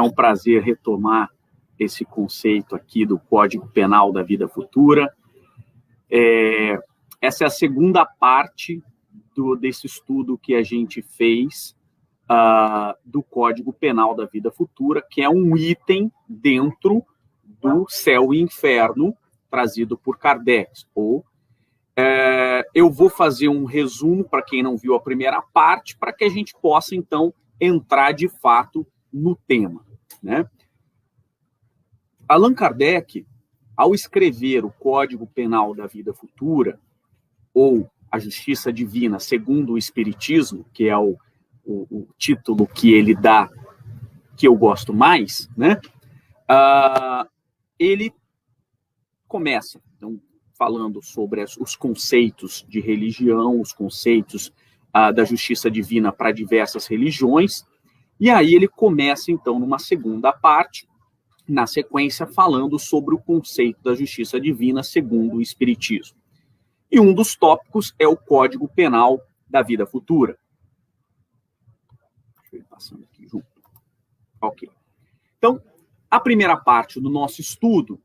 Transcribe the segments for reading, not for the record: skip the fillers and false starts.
um prazer retomar esse conceito aqui do Código Penal da Vida Futura. Essa é a segunda parte desse estudo que a gente fez do Código Penal da Vida Futura, que é um item dentro do Céu e Inferno, trazido por Kardec. Eu vou fazer um resumo para quem não viu a primeira parte, para que a gente possa, então, entrar de fato no tema, né? Allan Kardec, ao escrever o Código Penal da Vida Futura, ou a Justiça Divina segundo o Espiritismo, que é o título que ele dá, que eu gosto mais, né? Ele começa, então, falando sobre os conceitos de religião, os conceitos da justiça divina para diversas religiões, e aí ele começa, então, numa segunda parte, na sequência, falando sobre o conceito da justiça divina segundo o Espiritismo. E um dos tópicos é o Código Penal da Vida Futura. Deixa eu ir passando aqui junto. Ok. Então, a primeira parte do nosso estudo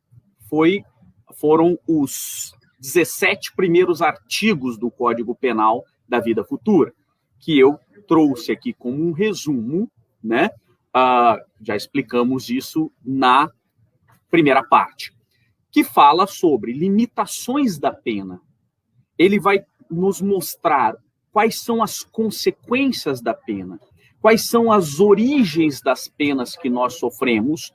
foram os 17 primeiros artigos do Código Penal da Vida Futura, que eu trouxe aqui como um resumo, né? Já explicamos isso na primeira parte, que fala sobre limitações da pena. Ele vai nos mostrar quais são as consequências da pena, quais são as origens das penas que nós sofremos.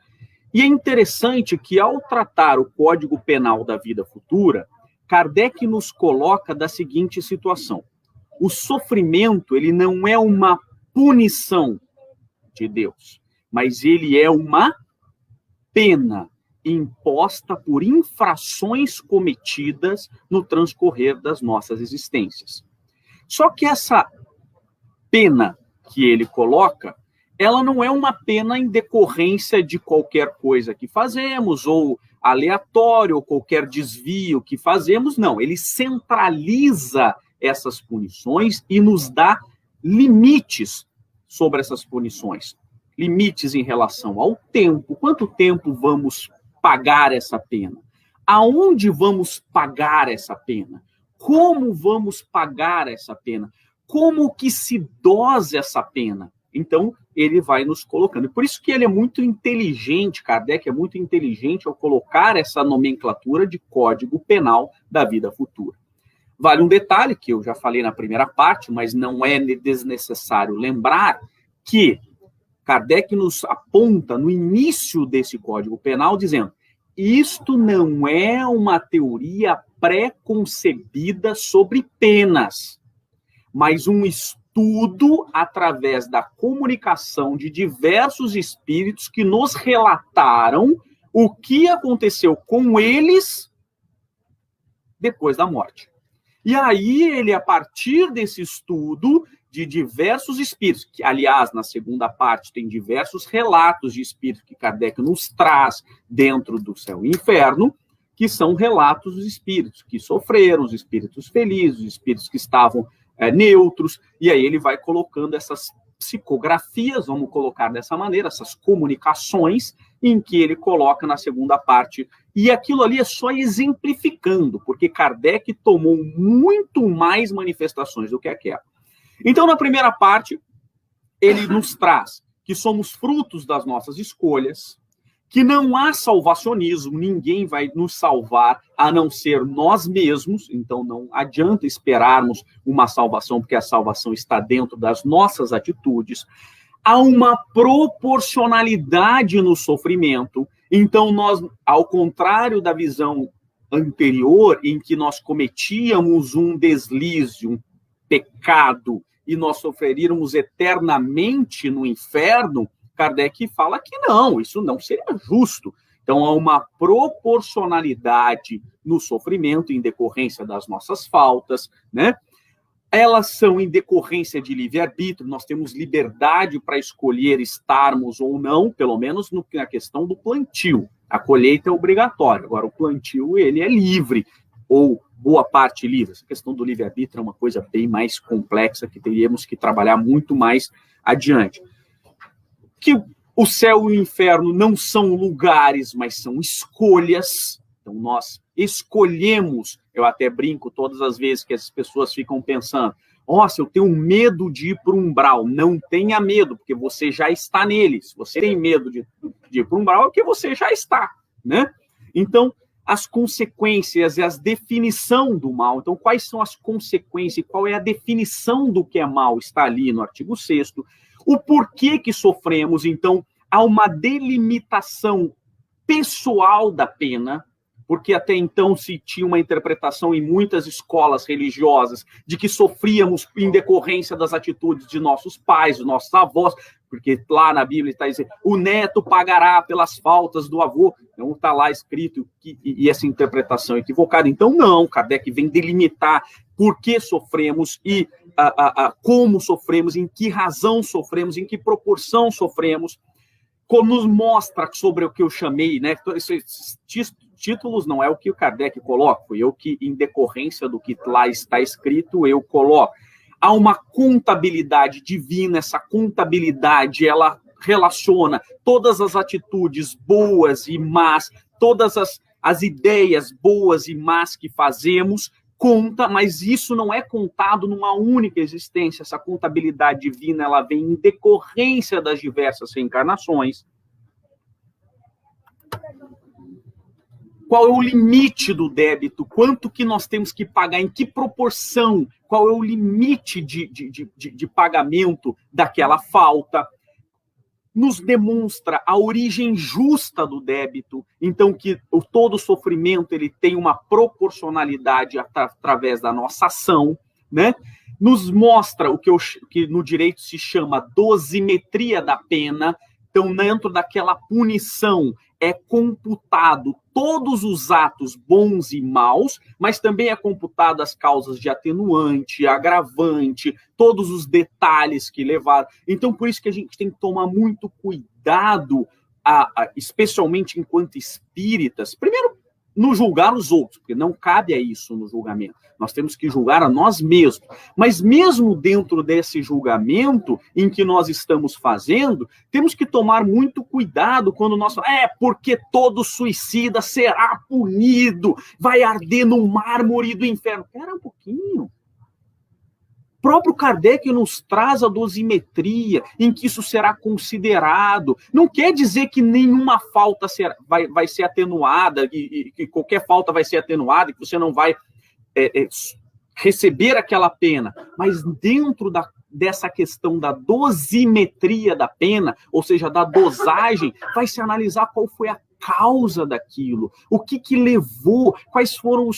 E é interessante que, ao tratar o Código Penal da Vida Futura, Kardec nos coloca da seguinte situação: o sofrimento, ele não é uma punição de Deus, mas ele é uma pena imposta por infrações cometidas no transcorrer das nossas existências. Só que essa pena que ele coloca, ela não é uma pena em decorrência de qualquer coisa que fazemos, ou aleatório, ou qualquer desvio que fazemos, não. Ele centraliza essas punições e nos dá limites sobre essas punições. Limites em relação ao tempo. Quanto tempo vamos pagar essa pena? Aonde vamos pagar essa pena? Como vamos pagar essa pena? Como que se dosa essa pena? Então, ele vai nos colocando. E por isso que ele é muito inteligente, Kardec é muito inteligente ao colocar essa nomenclatura de Código Penal da Vida Futura. Vale um detalhe que eu já falei na primeira parte, mas não é desnecessário lembrar que Kardec nos aponta no início desse Código Penal dizendo: isto não é uma teoria pré-concebida sobre penas, mas um estudo através da comunicação de diversos espíritos que nos relataram o que aconteceu com eles depois da morte. E aí ele, a partir desse estudo de diversos espíritos, que, aliás, na segunda parte tem diversos relatos de espíritos que Kardec nos traz dentro do Céu e Inferno, que são relatos dos espíritos que sofreram, os espíritos felizes, os espíritos que estavam neutros, e aí ele vai colocando essas psicografias, vamos colocar dessa maneira, essas comunicações, em que ele coloca na segunda parte. E aquilo ali é só exemplificando, porque Kardec tomou muito mais manifestações do que aquela. Então, na primeira parte, ele nos traz que somos frutos das nossas escolhas, que não há salvacionismo, ninguém vai nos salvar a não ser nós mesmos, então não adianta esperarmos uma salvação, porque a salvação está dentro das nossas atitudes. Há uma proporcionalidade no sofrimento, então nós, ao contrário da visão anterior, em que nós cometíamos um deslize, um pecado, e nós sofreríamos eternamente no inferno, Kardec fala que não, isso não seria justo. Então, há uma proporcionalidade no sofrimento em decorrência das nossas faltas, né? Elas são em decorrência de livre-arbítrio, nós temos liberdade para escolher estarmos ou não, pelo menos na questão do plantio. A colheita é obrigatória, agora o plantio ele é livre, ou boa parte livre. Essa questão do livre-arbítrio é uma coisa bem mais complexa que teríamos que trabalhar muito mais adiante. Que O céu e o inferno não são lugares, mas são escolhas. Então, nós escolhemos. Eu até brinco todas as vezes que as pessoas ficam pensando: nossa, eu tenho medo de ir para o umbral. Não tenha medo, porque você já está nele. Se você tem medo de ir para o umbral, é porque você já está, né? Então, as consequências e a definição do mal. Então, quais são as consequências e qual é a definição do que é mal? Está ali no artigo 6º. O porquê que sofremos, então, há uma delimitação pessoal da pena, porque até então se tinha uma interpretação em muitas escolas religiosas de que sofríamos em decorrência das atitudes de nossos pais, dos nossos avós, porque lá na Bíblia está dizendo, o neto pagará pelas faltas do avô. Então está lá escrito, e essa interpretação é equivocada. Então não, Kardec vem delimitar por que sofremos e como sofremos, em que razão sofremos, em que proporção sofremos, como nos mostra sobre o que eu chamei, né? Esses títulos não é o que o Kardec coloca, foi eu que, em decorrência do que lá está escrito, eu coloco. Há uma contabilidade divina, essa contabilidade, ela relaciona todas as atitudes boas e más, todas as ideias boas e más que fazemos, conta, mas isso não é contado numa única existência. Essa contabilidade divina, ela vem em decorrência das diversas reencarnações. Qual é o limite do débito? Quanto que nós temos que pagar? Em que proporção? Qual é o limite de pagamento daquela falta? Nos demonstra a origem justa do débito, então que todo sofrimento ele tem uma proporcionalidade através da nossa ação, né? Nos mostra o que no direito se chama dosimetria da pena. Então, dentro daquela punição, é computado todos os atos bons e maus, mas também é computado as causas de atenuante, agravante, todos os detalhes que levaram. Então, por isso que a gente tem que tomar muito cuidado, especialmente enquanto espíritas, primeiro, no julgar os outros, porque não cabe a isso no julgamento. Nós temos que julgar a nós mesmos. Mas mesmo dentro desse julgamento em que nós estamos fazendo, temos que tomar muito cuidado quando nós falamos, porque todo suicida será punido, vai arder no mármore do inferno. Espera um pouquinho. O próprio Kardec nos traz a dosimetria em que isso será considerado. Não quer dizer que nenhuma falta vai ser atenuada, e que qualquer falta vai ser atenuada, que você não vai receber aquela pena. Mas dentro dessa questão da dosimetria da pena, ou seja, da dosagem, vai se analisar qual foi a causa daquilo, o que levou, quais foram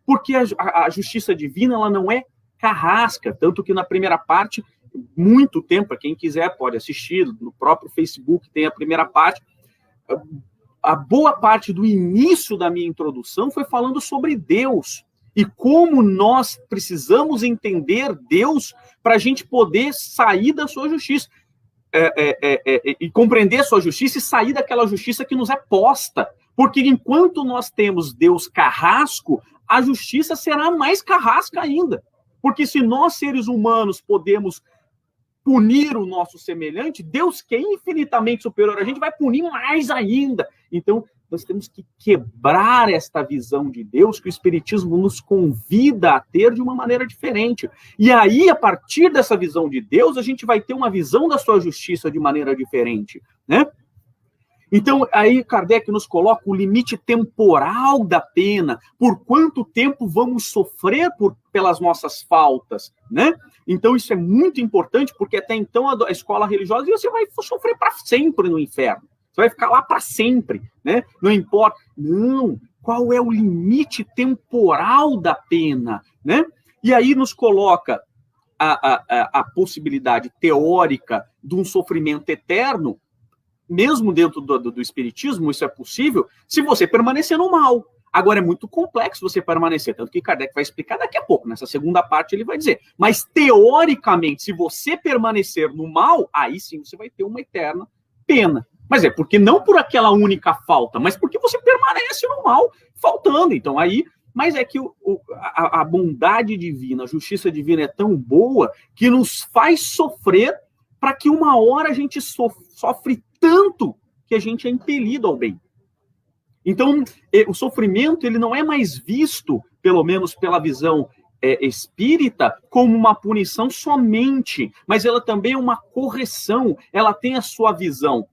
porque a justiça divina, ela não é carrasca, tanto que na primeira parte, muito tempo, para quem quiser pode assistir, no próprio Facebook tem a primeira parte, a boa parte do início da minha introdução foi falando sobre Deus, e como nós precisamos entender Deus para a gente poder sair da sua justiça, e compreender a sua justiça e sair daquela justiça que nos é posta, porque enquanto nós temos Deus carrasco, a justiça será mais carrasca ainda. Porque se nós, seres humanos, podemos punir o nosso semelhante, Deus, que é infinitamente superior a gente, vai punir mais ainda. Então, nós temos que quebrar esta visão de Deus que o Espiritismo nos convida a ter de uma maneira diferente. E aí, a partir dessa visão de Deus, a gente vai ter uma visão da sua justiça de maneira diferente, né? Então, aí Kardec nos coloca o limite temporal da pena, por quanto tempo vamos sofrer pelas nossas faltas, né? Então, isso é muito importante, porque até então a escola religiosa, você vai sofrer para sempre no inferno, você vai ficar lá para sempre, né? Não importa. Não, qual é o limite temporal da pena, né? E aí nos coloca a possibilidade teórica de um sofrimento eterno, mesmo dentro do Espiritismo, isso é possível, se você permanecer no mal. Agora, é muito complexo você permanecer, tanto que Kardec vai explicar daqui a pouco, nessa segunda parte ele vai dizer. Mas, teoricamente, se você permanecer no mal, aí sim você vai ter uma eterna pena. Mas é porque não por aquela única falta, mas porque você permanece no mal, faltando. Então, aí... Mas é que a bondade divina, a justiça divina é tão boa que nos faz sofrer para que uma hora a gente sofre tanto que a gente é impelido ao bem. Então, o sofrimento ele não é mais visto, pelo menos pela visão espírita, como uma punição somente, mas ela também é uma correção. Ela tem a sua visão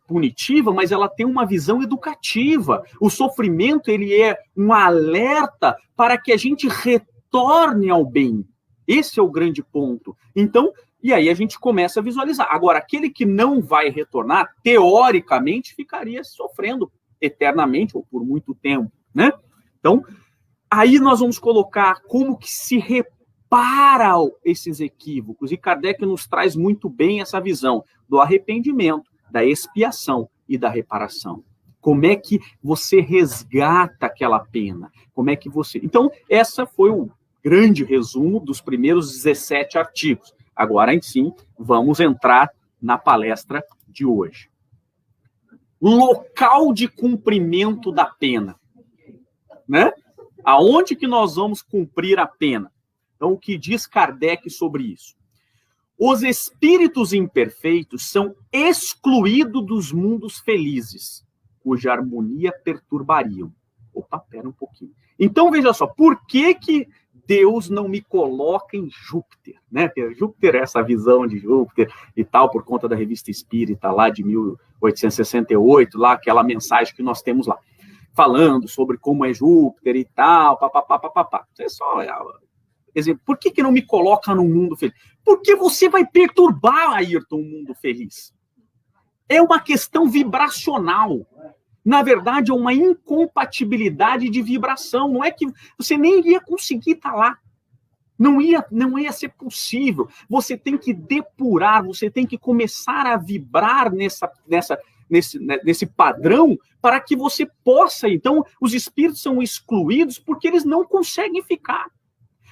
punitiva, mas ela tem uma visão educativa. O sofrimento ele é um alerta para que a gente retorne ao bem. Esse é o grande ponto. Então, e aí a gente começa a visualizar. Agora, aquele que não vai retornar, teoricamente, ficaria sofrendo eternamente ou por muito tempo, né? Então, aí nós vamos colocar como que se repara esses equívocos. E Kardec nos traz muito bem essa visão do arrependimento, da expiação e da reparação. Como é que você resgata aquela pena? Como é que você... Então, essa foi o grande resumo dos primeiros 17 artigos. Agora, sim, vamos entrar na palestra de hoje. Local de cumprimento da pena. Né? Aonde que nós vamos cumprir a pena? Então, o que diz Kardec sobre isso? Os espíritos imperfeitos são excluídos dos mundos felizes, cuja harmonia perturbariam. Opa, pera um pouquinho. Então, veja só, por que Deus não me coloca em Júpiter? Né? Júpiter é essa visão de Júpiter e tal, por conta da Revista Espírita, lá de 1868, lá aquela mensagem que nós temos lá, falando sobre como é Júpiter e tal, papapá. É só... exemplo, por que não me coloca num mundo feliz? Porque você vai perturbar, Ayrton, um mundo feliz. É uma questão vibracional. Na verdade, é uma incompatibilidade de vibração. Não é que você nem ia conseguir estar lá. Não ia ser possível. Você tem que depurar, você tem que começar a vibrar nesse padrão para que você possa. Então, os espíritos são excluídos porque eles não conseguem ficar.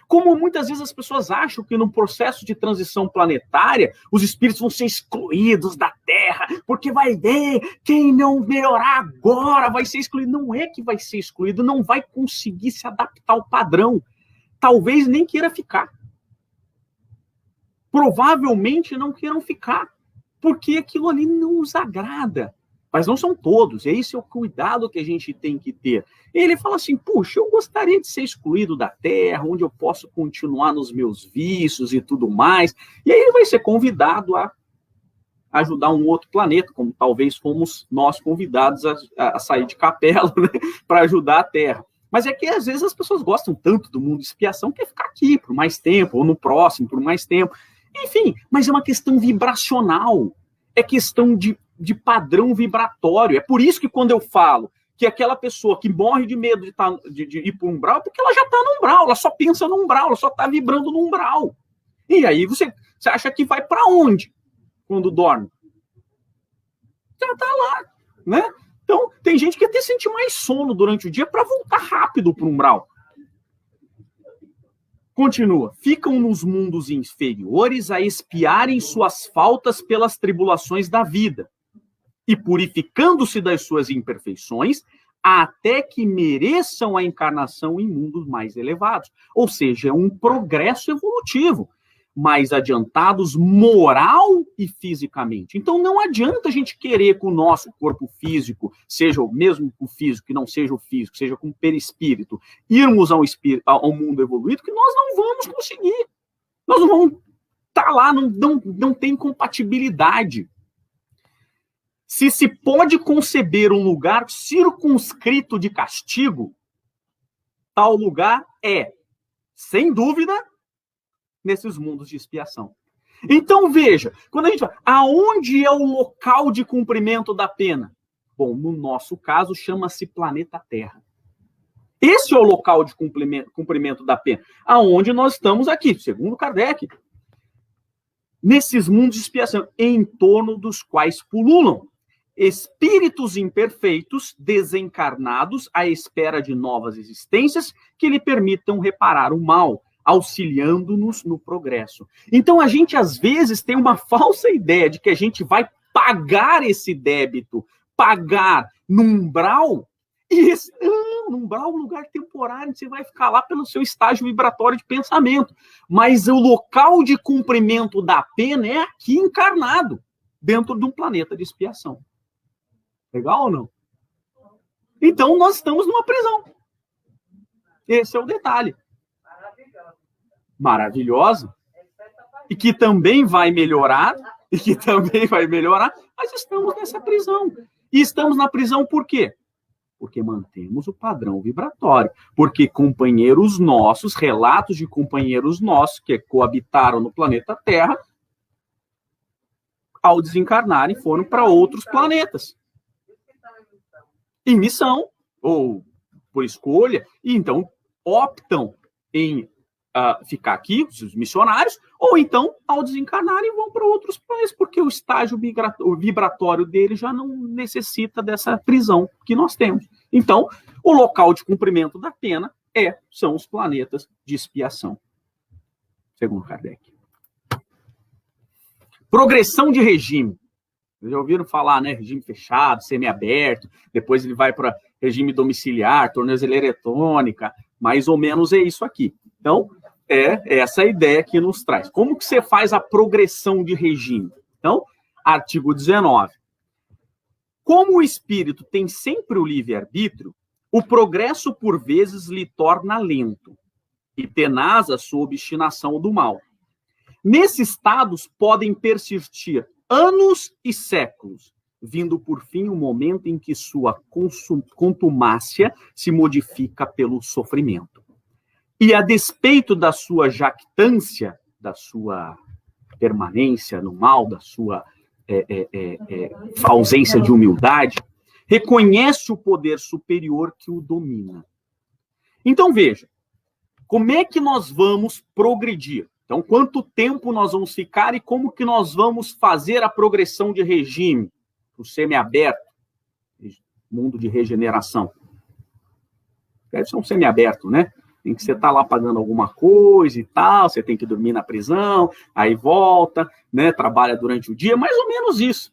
Como muitas vezes as pessoas acham que no processo de transição planetária, os espíritos vão ser excluídos da Terra, porque vai ver, quem não melhorar agora vai ser excluído. Não é que vai ser excluído, não vai conseguir se adaptar ao padrão. Talvez nem queira ficar. Provavelmente não queiram ficar, porque aquilo ali não os agrada. Mas não são todos, esse é o cuidado que a gente tem que ter. Ele fala assim, puxa, eu gostaria de ser excluído da Terra, onde eu posso continuar nos meus vícios e tudo mais. E aí ele vai ser convidado a ajudar um outro planeta, como talvez fomos nós convidados a sair de capela, né, para ajudar a Terra. Mas é que às vezes as pessoas gostam tanto do mundo de expiação que quer ficar aqui por mais tempo, ou no próximo por mais tempo. Enfim, mas é uma questão vibracional, é questão de padrão vibratório. É por isso que quando eu falo que aquela pessoa que morre de medo de ir para o umbral, porque ela já está no umbral, ela só pensa no umbral, ela só está vibrando no umbral. E aí você acha que vai para onde quando dorme? Já está lá, né? Então, tem gente que até sente mais sono durante o dia para voltar rápido para o umbral. Continua. Ficam nos mundos inferiores a expiarem suas faltas pelas tribulações da vida, e purificando-se das suas imperfeições, até que mereçam a encarnação em mundos mais elevados. Ou seja, é um progresso evolutivo, mais adiantados moral e fisicamente. Então, não adianta a gente querer que o nosso corpo físico, seja o mesmo o físico, que não seja o físico, seja com o perispírito, irmos ao mundo evoluído, que nós não vamos conseguir. Nós não vamos estar lá, não tem compatibilidade. Se pode conceber um lugar circunscrito de castigo, tal lugar é, sem dúvida, nesses mundos de expiação. Então, veja, quando a gente fala, aonde é o local de cumprimento da pena? Bom, no nosso caso, chama-se planeta Terra. Esse é o local de cumprimento da pena, aonde nós estamos aqui, segundo Kardec. Nesses mundos de expiação, em torno dos quais pululam espíritos imperfeitos, desencarnados, à espera de novas existências que lhe permitam reparar o mal, auxiliando-nos no progresso. Então, a gente, às vezes, tem uma falsa ideia de que a gente vai pagar esse débito, pagar no umbral, e no umbral é um lugar temporário, você vai ficar lá pelo seu estágio vibratório de pensamento. Mas o local de cumprimento da pena é aqui encarnado. dentro de um planeta de expiação. Legal ou não? Então, nós estamos numa prisão. Esse é o detalhe. Maravilhosa. E que também vai melhorar, mas estamos nessa prisão. E estamos na prisão por quê? Porque mantemos o padrão vibratório. Porque companheiros nossos, relatos de companheiros nossos que coabitaram no planeta Terra, ao desencarnarem, foram para outros planetas. Em missão, ou por escolha, e então optam em ficar aqui, os missionários, ou então, ao desencarnarem, vão para outros planetas, porque o estágio vibratório dele já não necessita dessa prisão que nós temos. Então, o local de cumprimento da pena são os planetas de expiação, segundo Kardec. Progressão de regime. Vocês já ouviram falar, né? Regime fechado, semiaberto, depois ele vai para regime domiciliar, tornozeleira eletrônica, mais ou menos é isso aqui. Então, é essa a ideia que nos traz. Como que você faz a progressão de regime? Então, artigo 19. Como o espírito tem sempre o livre-arbítrio, o progresso por vezes lhe torna lento e tenaz a sua obstinação do mal. Nesses estados podem persistir anos e séculos, vindo por fim o momento em que sua contumácia se modifica pelo sofrimento. E a despeito da sua jactância, da sua permanência no mal, da sua ausência de humildade, reconhece o poder superior que o domina. Então, veja, como é que nós vamos progredir? Então, quanto tempo nós vamos ficar e como que nós vamos fazer a progressão de regime? O semiaberto, mundo de regeneração. Deve ser um semiaberto, né? Tem que você estar lá pagando alguma coisa e tal, você tem que dormir na prisão, aí volta, né? Trabalha durante o dia, mais ou menos isso.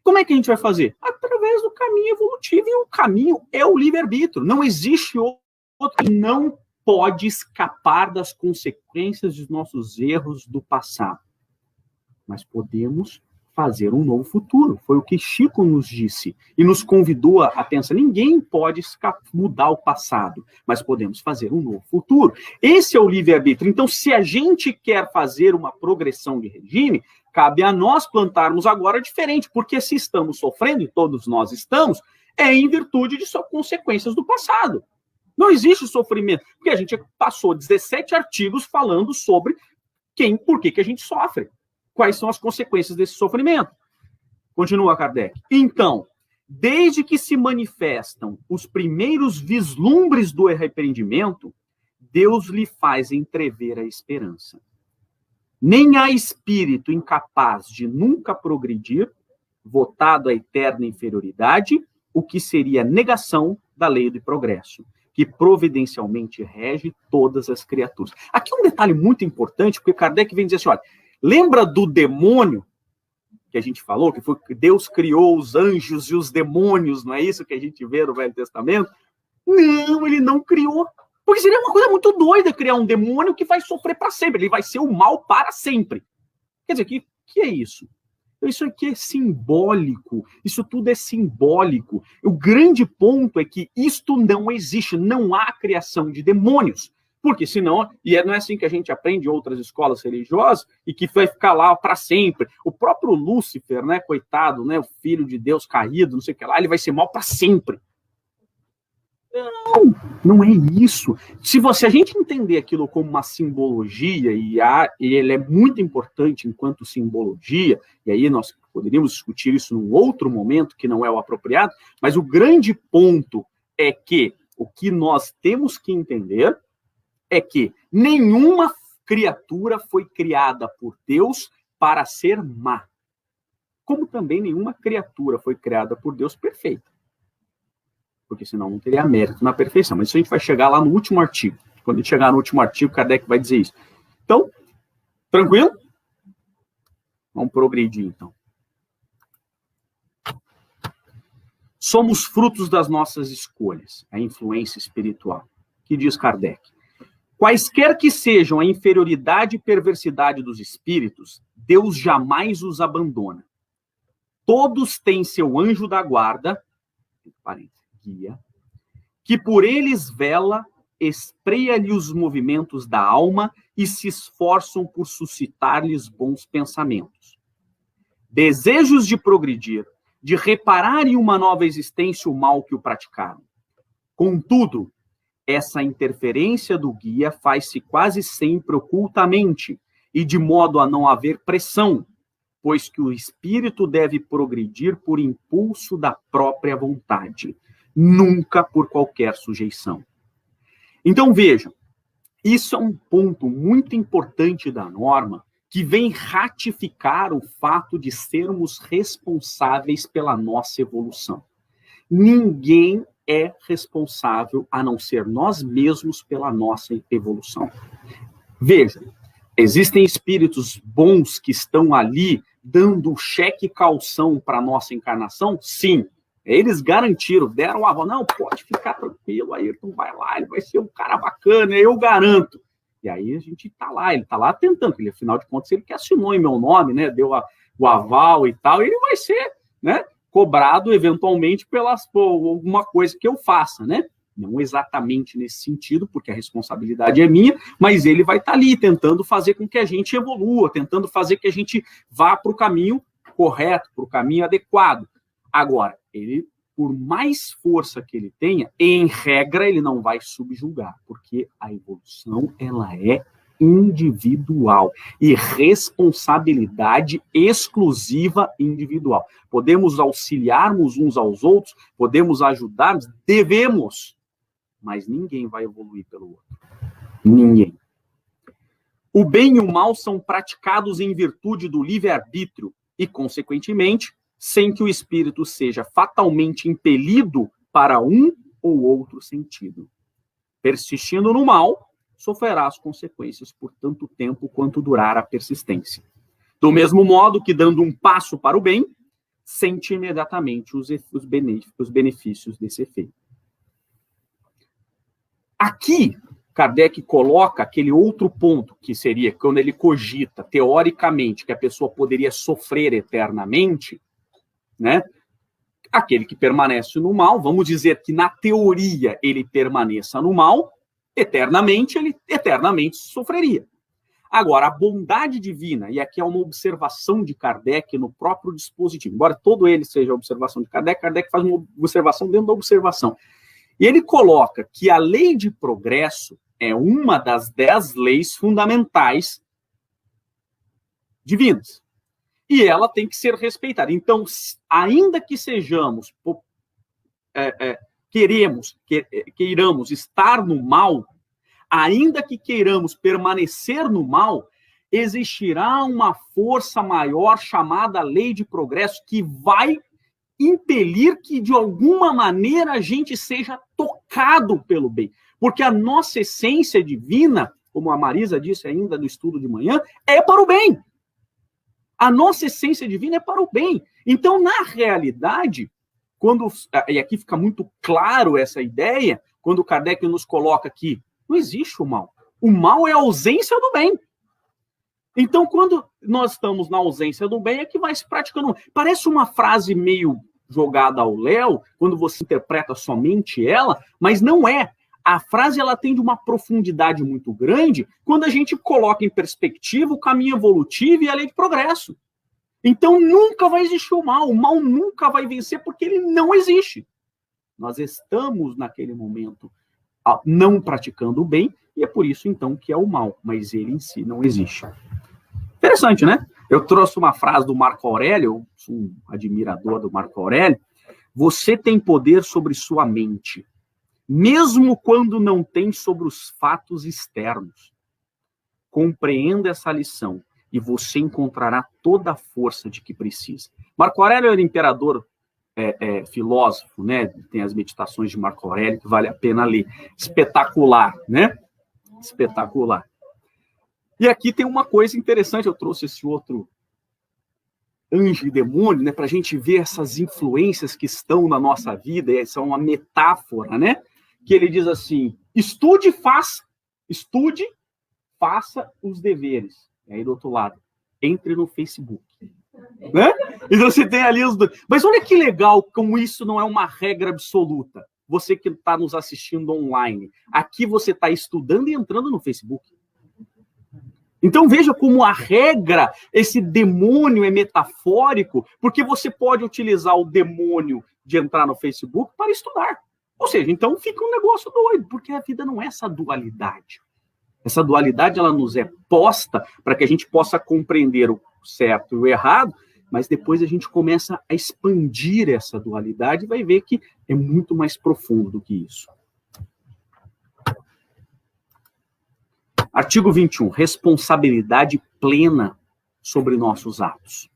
Como é que a gente vai fazer? Através do caminho evolutivo, e o caminho é o livre-arbítrio. Não existe outro que não pode escapar das consequências dos nossos erros do passado. Mas podemos fazer um novo futuro. Foi o que Chico nos disse e nos convidou a pensar. Ninguém pode mudar o passado, mas podemos fazer um novo futuro. Esse é o livre-arbítrio. Então, se a gente quer fazer uma progressão de regime, cabe a nós plantarmos agora diferente, porque se estamos sofrendo, e todos nós estamos, é em virtude de consequências do passado. Não existe sofrimento, porque a gente passou 17 artigos falando sobre por que a gente sofre. Quais são as consequências desse sofrimento? Continua Kardec. Então, desde que se manifestam os primeiros vislumbres do arrependimento, Deus lhe faz entrever a esperança. Nem há espírito incapaz de nunca progredir, votado à eterna inferioridade, o que seria negação da lei do progresso, que providencialmente rege todas as criaturas. Aqui um detalhe muito importante, porque Kardec vem dizer assim, olha, lembra do demônio que a gente falou, que foi que Deus criou os anjos e os demônios, não é isso que a gente vê no Velho Testamento? Não, ele não criou. Porque seria uma coisa muito doida criar um demônio que vai sofrer para sempre, ele vai ser o mal para sempre. Quer dizer, que é isso? Isso aqui é simbólico, isso tudo é simbólico. O grande ponto é que isto não existe, não há criação de demônios. Porque senão, não é assim que a gente aprende em outras escolas religiosas, e que vai ficar lá para sempre. O próprio Lúcifer, né, coitado, né, o filho de Deus caído, não sei o que lá, ele vai ser mal para sempre. Não é isso. Se a gente entender aquilo como uma simbologia, e ele é muito importante enquanto simbologia, e aí nós poderíamos discutir isso num outro momento, que não é o apropriado, mas o grande ponto é que o que nós temos que entender é que nenhuma criatura foi criada por Deus para ser má. Como também nenhuma criatura foi criada por Deus perfeita. Porque senão não teria mérito na perfeição. Mas isso a gente vai chegar lá no último artigo. Quando a gente chegar no último artigo, Kardec vai dizer isso. Então, tranquilo? Vamos progredir, então. Somos frutos das nossas escolhas, a influência espiritual. Que diz Kardec? Quaisquer que sejam a inferioridade e perversidade dos espíritos, Deus jamais os abandona. Todos têm seu anjo da guarda, guia, que por eles vela, espreia-lhe os movimentos da alma e se esforçam por suscitar-lhes bons pensamentos. Desejos de progredir, de reparar em uma nova existência o mal que o praticaram. Contudo, essa interferência do guia faz-se quase sempre ocultamente e de modo a não haver pressão, pois que o espírito deve progredir por impulso da própria vontade, nunca por qualquer sujeição. Então, vejam, isso é um ponto muito importante da norma, que vem ratificar o fato de sermos responsáveis pela nossa evolução. Ninguém é responsável a não ser nós mesmos pela nossa evolução. Veja, existem espíritos bons que estão ali dando cheque calção para a nossa encarnação? Sim. Eles garantiram, deram a voz, não, pode ficar tranquilo, Ayrton vai lá, ele vai ser um cara bacana, eu garanto. E aí a gente está lá, ele está lá tentando, ele, afinal de contas, ele que assinou em meu nome, né, deu o aval e tal, ele vai ser, né, cobrado eventualmente por alguma coisa que eu faça, né? Não exatamente nesse sentido, porque a responsabilidade é minha, mas ele vai estar ali tentando fazer com que a gente evolua, tentando fazer que a gente vá para o caminho correto, para o caminho adequado. Agora, ele, por mais força que ele tenha, em regra, ele não vai subjugar, porque a evolução, ela é individual e responsabilidade exclusiva individual. Podemos auxiliarmos uns aos outros, podemos ajudarmos, devemos, mas ninguém vai evoluir pelo outro. Ninguém. O bem e o mal são praticados em virtude do livre-arbítrio e, consequentemente, sem que o espírito seja fatalmente impelido para um ou outro sentido. Persistindo no mal, sofrerá as consequências por tanto tempo quanto durar a persistência. Do mesmo modo que, dando um passo para o bem, sente imediatamente os benefícios desse efeito. Aqui, Kardec coloca aquele outro ponto, que seria quando ele cogita, teoricamente, que a pessoa poderia sofrer eternamente, né? Aquele que permanece no mal, vamos dizer que na teoria ele permaneça no mal, eternamente, ele eternamente sofreria. Agora, a bondade divina, e aqui é uma observação de Kardec no próprio dispositivo, embora todo ele seja observação de Kardec, Kardec faz uma observação dentro da observação. E ele coloca que a lei de progresso é uma das 10 leis fundamentais divinas. E ela tem que ser respeitada. Então, ainda que sejamos, queiramos estar no mal, ainda que queiramos permanecer no mal, existirá uma força maior chamada lei de progresso que vai impelir que, de alguma maneira, a gente seja tocado pelo bem. Porque a nossa essência divina, como a Marisa disse ainda no estudo de manhã, é para o bem. A nossa essência divina é para o bem. Então, na realidade, e aqui fica muito claro essa ideia, quando Kardec nos coloca aqui, não existe o mal. O mal é a ausência do bem. Então, quando nós estamos na ausência do bem, é que vai se praticando. Parece uma frase meio jogada ao léu, quando você interpreta somente ela, mas não é. A frase ela tem de uma profundidade muito grande quando a gente coloca em perspectiva o caminho evolutivo e a lei de progresso. Então, nunca vai existir o mal nunca vai vencer porque ele não existe. Nós estamos, naquele momento, não praticando o bem, e é por isso, então, que é o mal, mas ele em si não existe. Interessante, né? Eu trouxe uma frase do Marco Aurélio, eu sou um admirador do Marco Aurélio. Você tem poder sobre sua mente, mesmo quando não tem sobre os fatos externos. Compreenda essa lição e você encontrará toda a força de que precisa. Marco Aurélio era imperador, filósofo, né? Tem as meditações de Marco Aurélio que vale a pena ler. Espetacular, né? Espetacular. E aqui tem uma coisa interessante, eu trouxe esse outro anjo e demônio, né, para a gente ver essas influências que estão na nossa vida, essa é uma metáfora, né? Que ele diz assim, estude, faça os deveres. E aí do outro lado, entre no Facebook. Né? Então você tem ali os dois. Mas olha que legal como isso não é uma regra absoluta. Você que está nos assistindo online. Aqui você está estudando e entrando no Facebook. Então veja como a regra, esse demônio é metafórico, porque você pode utilizar o demônio de entrar no Facebook para estudar. Ou seja, então fica um negócio doido, porque a vida não é essa dualidade. Essa dualidade ela nos é posta para que a gente possa compreender o certo e o errado, mas depois a gente começa a expandir essa dualidade e vai ver que é muito mais profundo do que isso. Artigo 21. Responsabilidade plena sobre nossos atos.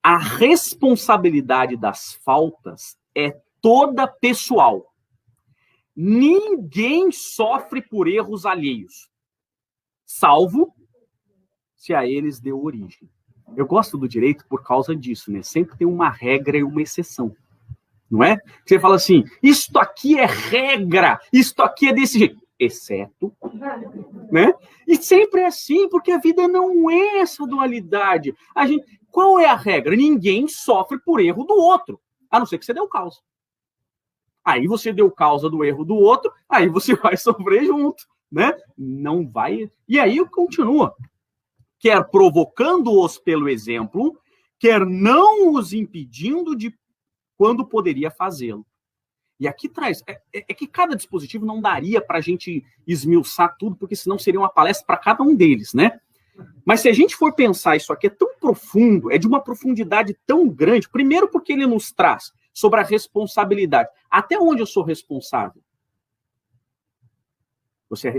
A responsabilidade das faltas é toda pessoal. Ninguém sofre por erros alheios, salvo se a eles deu origem. Eu gosto do direito por causa disso, né? Sempre tem uma regra e uma exceção, não é? Você fala assim, isto aqui é regra, isto aqui é desse jeito. Exceto, né? E sempre é assim, porque a vida não é essa dualidade. Qual é a regra? Ninguém sofre por erro do outro, a não ser que você deu causa. Aí você deu causa do erro do outro, aí você vai sofrer junto, né? Não vai. E aí continua. Quer provocando-os pelo exemplo, quer não os impedindo de quando poderia fazê-lo. E aqui traz, é que cada dispositivo não daria para a gente esmiuçar tudo, porque senão seria uma palestra para cada um deles, né? Mas se a gente for pensar, isso aqui é tão profundo, é de uma profundidade tão grande, primeiro porque ele nos traz sobre a responsabilidade. Até onde eu sou responsável? Você é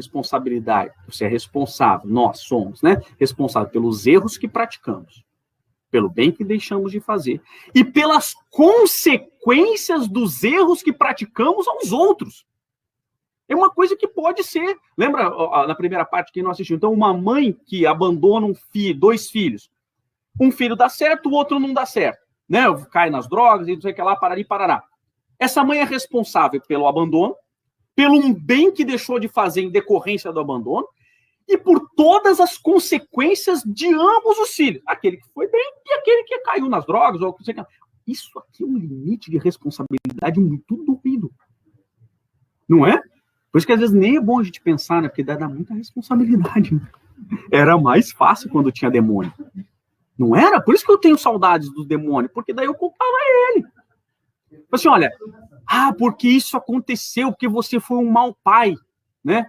responsável, nós somos, né? Responsável pelos erros que praticamos, pelo bem que deixamos de fazer e pelas consequências dos erros que praticamos aos outros. É uma coisa que pode ser... Lembra na primeira parte que nós assistimos? Então, uma mãe que abandona dois filhos. Um filho dá certo, o outro não dá certo. Né? Cai nas drogas e não sei o que lá, parari, parará. Essa mãe é responsável pelo abandono, pelo um bem que deixou de fazer em decorrência do abandono, e por todas as consequências de ambos os filhos. Aquele que foi bem e aquele que caiu nas drogas. Ou não sei o que. Isso aqui é um limite de responsabilidade muito doido. Não é? Por isso que às vezes nem é bom a gente pensar, né? Porque dá muita responsabilidade. Era mais fácil quando tinha demônio. Não era? Por isso que eu tenho saudades do demônio, porque daí eu culpava ele. Assim, olha, porque isso aconteceu, porque você foi um mau pai, né?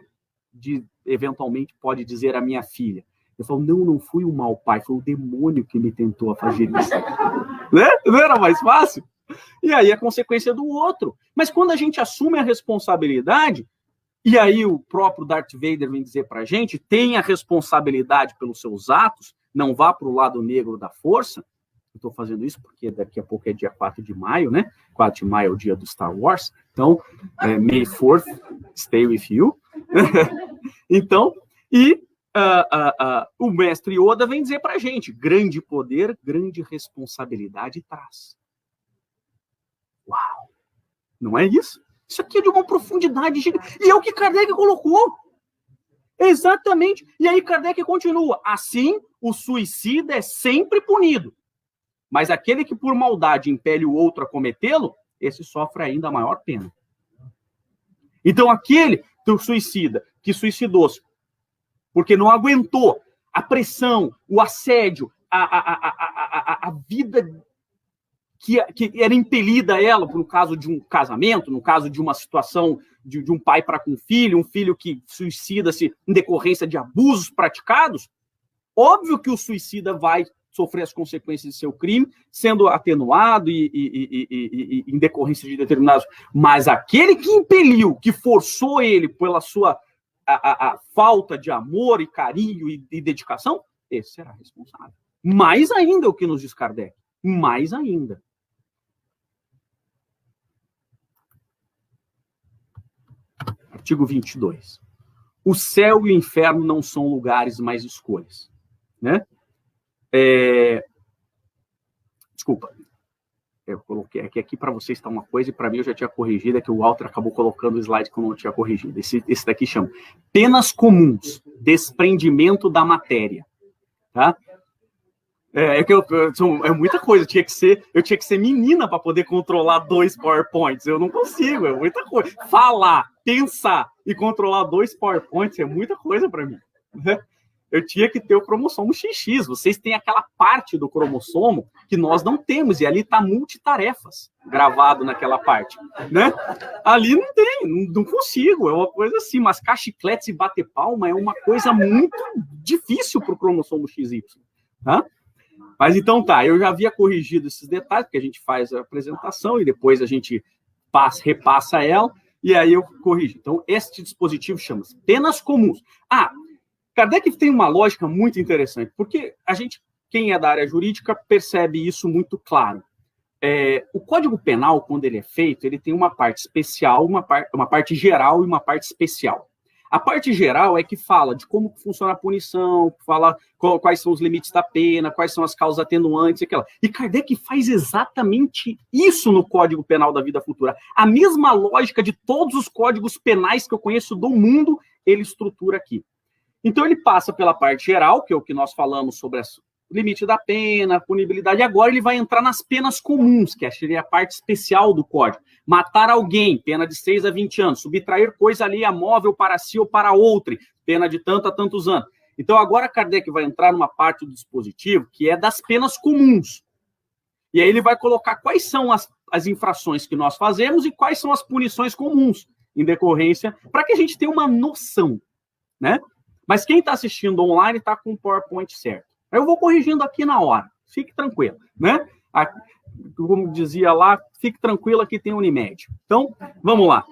Eventualmente pode dizer a minha filha. Eu falo, não fui um mau pai, foi o demônio que me tentou a fazer isso. Né? Não era mais fácil? E aí a consequência do outro. Mas quando a gente assume a responsabilidade, e aí o próprio Darth Vader vem dizer pra gente, tenha responsabilidade pelos seus atos, não vá para o lado negro da força. Eu estou fazendo isso porque daqui a pouco é dia 4 de maio, né? 4 de maio é o dia do Star Wars. Então, May 4th, stay with you. Então, o mestre Yoda vem dizer pra gente, grande poder, grande responsabilidade traz. Uau! Não é isso? Isso aqui é de uma profundidade gigante. E é o que Kardec colocou. Exatamente. E aí Kardec continua. Assim, o suicida é sempre punido. Mas aquele que por maldade impele o outro a cometê-lo, esse sofre ainda a maior pena. Então aquele do suicida que suicidou-se porque não aguentou a pressão, o assédio, a vida que era impelida a ela, no caso de um casamento, no caso de uma situação de um pai para com um filho que suicida-se em decorrência de abusos praticados, óbvio que o suicida vai sofrer as consequências de seu crime, sendo atenuado e em decorrência de determinados... Mas aquele que impeliu, que forçou ele pela sua a falta de amor e carinho e dedicação, esse será responsável. Mais ainda o que nos diz Kardec. Mais ainda. Artigo 22. O céu e o inferno não são lugares, mas escolhas. Né? Desculpa. Eu coloquei aqui para vocês está uma coisa e para mim eu já tinha corrigido, é que o Walter acabou colocando o slide que eu não tinha corrigido. Esse daqui chama penas comuns, desprendimento da matéria. Tá? É muita coisa. Eu tinha que ser menina para poder controlar 2 PowerPoints. Eu não consigo, é muita coisa. Falar, pensar e controlar 2 PowerPoints é muita coisa para mim. Né? Eu tinha que ter o cromossomo XX. Vocês têm aquela parte do cromossomo que nós não temos, e ali está multitarefas gravado naquela parte. Né? Ali não tem, não consigo. É uma coisa assim, mascar chicletes e bater palma é uma coisa muito difícil para o cromossomo XY. Tá? Mas então tá, eu já havia corrigido esses detalhes, porque a gente faz a apresentação e depois a gente repassa ela, e aí eu corrigi. Então, este dispositivo chama-se penas comuns. Kardec tem uma lógica muito interessante, porque quem é da área jurídica, percebe isso muito claro. O Código Penal, quando ele é feito, ele tem uma parte especial, uma parte geral e uma parte especial. A parte geral é que fala de como funciona a punição, fala quais são os limites da pena, quais são as causas atenuantes, e Kardec faz exatamente isso no Código Penal da Vida Futura. A mesma lógica de todos os códigos penais que eu conheço do mundo, ele estrutura aqui. Então ele passa pela parte geral, que é o que nós falamos sobre o limite da pena, punibilidade, e agora ele vai entrar nas penas comuns, que seria a parte especial do Código. Matar alguém, pena de 6 a 20 anos. Subtrair coisa alheia móvel para si ou para outrem, pena de tanto a tantos anos. Então, agora Kardec vai entrar numa parte do dispositivo que é das penas comuns. E aí ele vai colocar quais são as infrações que nós fazemos e quais são as punições comuns em decorrência, para que a gente tenha uma noção, né? Mas quem está assistindo online está com o PowerPoint certo. Eu vou corrigindo aqui na hora. Fique tranquilo, né? Como dizia lá, fique tranquilo, aqui tem Unimed. Então, vamos lá.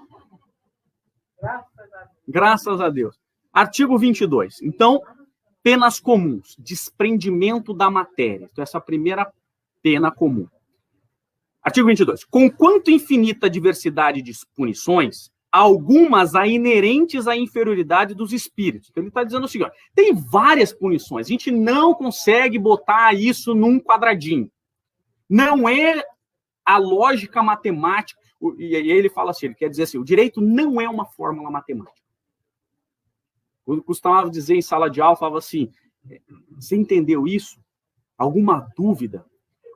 Graças a Deus. Artigo 22. Então, penas comuns. Desprendimento da matéria. Então, essa é a primeira pena comum. Artigo 22. Conquanto infinita diversidade de punições, algumas há inerentes à inferioridade dos espíritos. Então, ele está dizendo o seguinte, tem várias punições. A gente não consegue botar isso num quadradinho. Não é a lógica matemática, e aí ele fala assim, ele quer dizer assim, o direito não é uma fórmula matemática. Quando costumava dizer em sala de aula, falava assim, você entendeu isso? Alguma dúvida?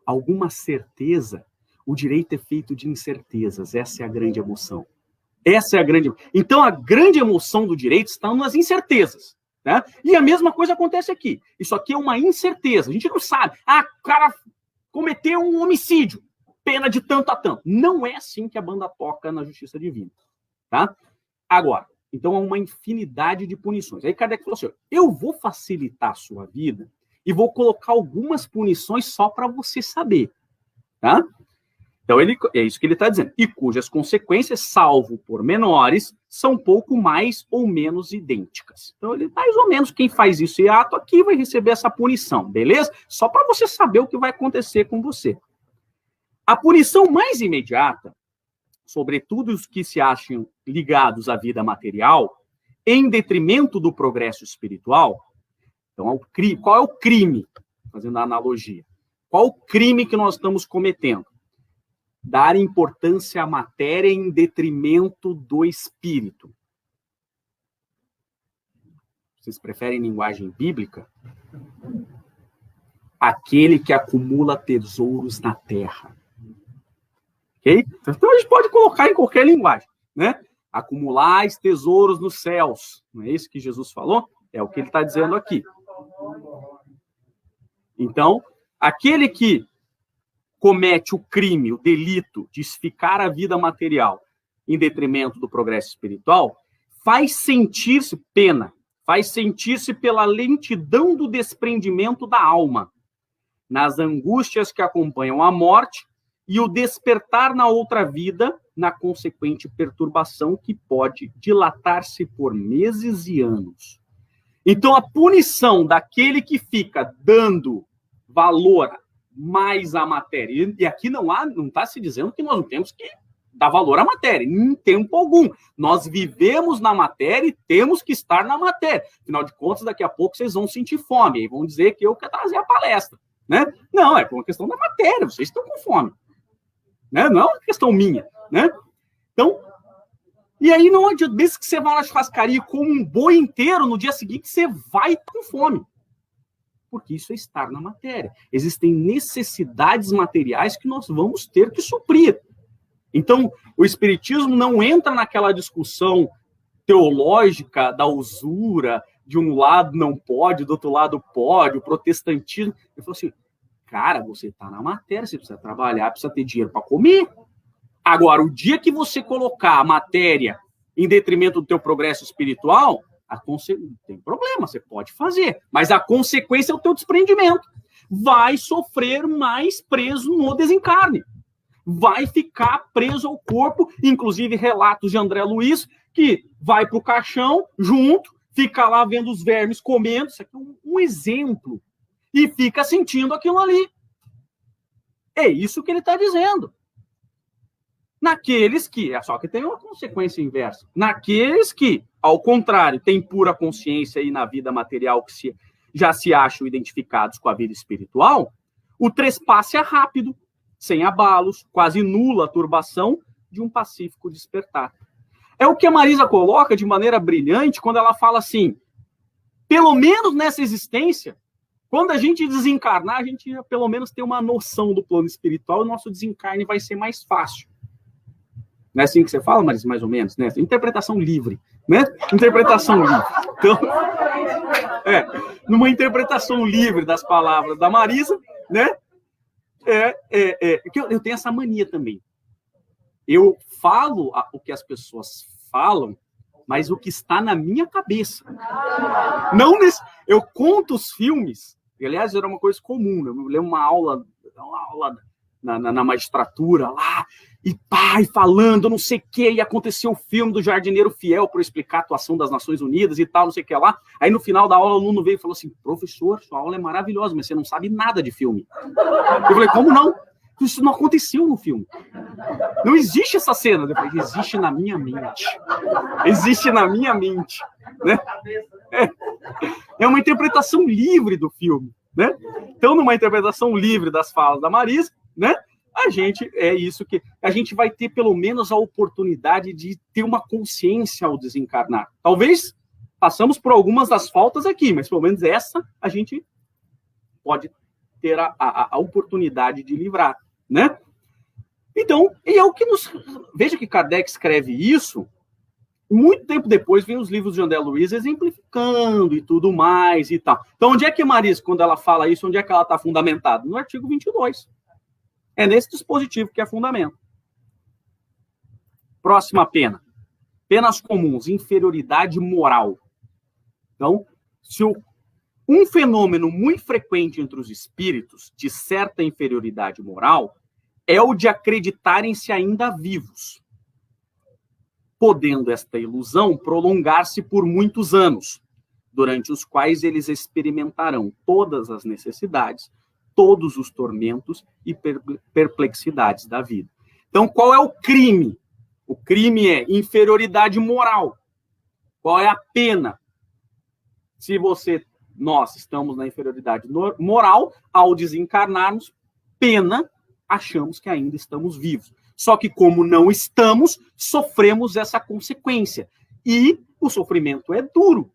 Alguma certeza? O direito é feito de incertezas, essa é a grande emoção. Essa é a grande... Então, a grande emoção do direito está nas incertezas. Né? E a mesma coisa acontece aqui. Isso aqui é uma incerteza. A gente não sabe. O cara cometeu um homicídio, pena de tanto a tanto. Não é assim que a banda toca na justiça divina. Tá? Agora, então há uma infinidade de punições. Aí Kardec falou assim, eu vou facilitar a sua vida e vou colocar algumas punições só para você saber. Tá? Então, é isso que ele está dizendo. E cujas consequências, salvo por menores, são pouco mais ou menos idênticas. Então, ele mais ou menos, quem faz isso em ato aqui vai receber essa punição, beleza? Só para você saber o que vai acontecer com você. A punição mais imediata, sobretudo os que se acham ligados à vida material, em detrimento do progresso espiritual, então, qual é o crime? Fazendo a analogia. Qual o crime que nós estamos cometendo? Dar importância à matéria em detrimento do espírito. Vocês preferem linguagem bíblica? Aquele que acumula tesouros na terra. Ok? Então a gente pode colocar em qualquer linguagem, né? Acumulais tesouros nos céus. Não é isso que Jesus falou? É o que ele está dizendo aqui. Então, aquele que comete o crime, o delito de esficar a vida material em detrimento do progresso espiritual, faz sentir-se pena, faz sentir-se pela lentidão do desprendimento da alma, nas angústias que acompanham a morte e o despertar na outra vida, na consequente perturbação que pode dilatar-se por meses e anos. Então, a punição daquele que fica dando valor mais à matéria, e aqui não está se dizendo que nós não temos que dar valor à matéria, em tempo algum. Nós vivemos na matéria e temos que estar na matéria. Afinal de contas, daqui a pouco vocês vão sentir fome, e vão dizer que eu quero trazer a palestra. Né? Não, é por uma questão da matéria, vocês estão com fome. Né? Não é uma questão minha. Né? Então, e aí não adianta, mesmo que você vá na churrascaria com um boi inteiro, no dia seguinte você vai com fome. porque isso é estar na matéria. Existem necessidades materiais que nós vamos ter que suprir. Então, o espiritismo não entra naquela discussão teológica da usura, de um lado não pode, do outro lado pode, o protestantismo. Ele falou assim, cara, você está na matéria, você precisa trabalhar, precisa ter dinheiro para comer. Agora, o dia que você colocar a matéria em detrimento do teu progresso espiritual, tem problema, você pode fazer, mas a consequência é o teu desprendimento. Vai sofrer mais preso no desencarne. Vai ficar preso ao corpo, inclusive relatos de André Luiz, que vai para o caixão junto, fica lá vendo os vermes comendo, isso aqui é um exemplo, e fica sentindo aquilo ali. É isso que ele está dizendo. Naqueles que, só que tem uma consequência inversa, naqueles que, ao contrário, têm pura consciência aí na vida material, que já se acham identificados com a vida espiritual, o trespasse é rápido, sem abalos, quase nula a turbação de um pacífico despertar. É o que a Marisa coloca de maneira brilhante quando ela fala assim, pelo menos nessa existência, quando a gente desencarnar, a gente pelo menos tem uma noção do plano espiritual, o nosso desencarne vai ser mais fácil. Não é assim que você fala, Marisa, mais ou menos, né? Interpretação livre, né? Interpretação livre. Então, numa interpretação livre das palavras da Marisa, né? Eu tenho essa mania também. Eu falo o que as pessoas falam, mas o que está na minha cabeça. Eu conto os filmes, e, aliás, era uma coisa comum. Eu lembro uma aula na magistratura lá, e pai falando, não sei o que, e aconteceu o filme do Jardineiro Fiel para explicar a atuação das Nações Unidas e tal, não sei o que lá. Aí no final da aula o aluno veio e falou assim, professor, sua aula é maravilhosa, mas você não sabe nada de filme. Eu falei, como não? Isso não aconteceu no filme. Não existe essa cena. Eu falei, existe na minha mente. Existe na minha mente. Né? É uma interpretação livre do filme. Né? Então, numa interpretação livre das falas da Marisa, né? A gente vai ter pelo menos a oportunidade de ter uma consciência ao desencarnar. Talvez passamos por algumas das faltas aqui, mas pelo menos essa a gente pode ter a oportunidade de livrar, né? Então, e é o que nos... Veja que Kardec escreve isso, muito tempo depois vem os livros de André Luiz exemplificando e tudo mais e tal. Então, onde é que Marisa, quando ela fala isso, onde é que ela está fundamentada? No artigo 22. É nesse dispositivo que é fundamento. Próxima pena. Penas comuns, inferioridade moral. Então, se um fenômeno muito frequente entre os espíritos de certa inferioridade moral é o de acreditarem-se ainda vivos, podendo esta ilusão prolongar-se por muitos anos, durante os quais eles experimentarão todas as necessidades, todos os tormentos e perplexidades da vida. Então, qual é o crime? O crime é inferioridade moral. Qual é a pena? Se nós estamos na inferioridade moral, ao desencarnarmos, pena, achamos que ainda estamos vivos. Só que como não estamos, sofremos essa consequência. E o sofrimento é duro.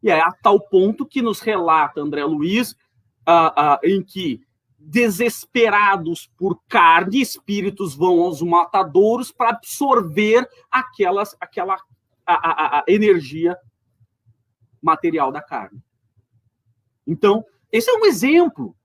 E é a tal ponto que nos relata André Luiz, em que, desesperados por carne, espíritos vão aos matadouros para absorver aquela energia material da carne. Então, esse é um exemplo.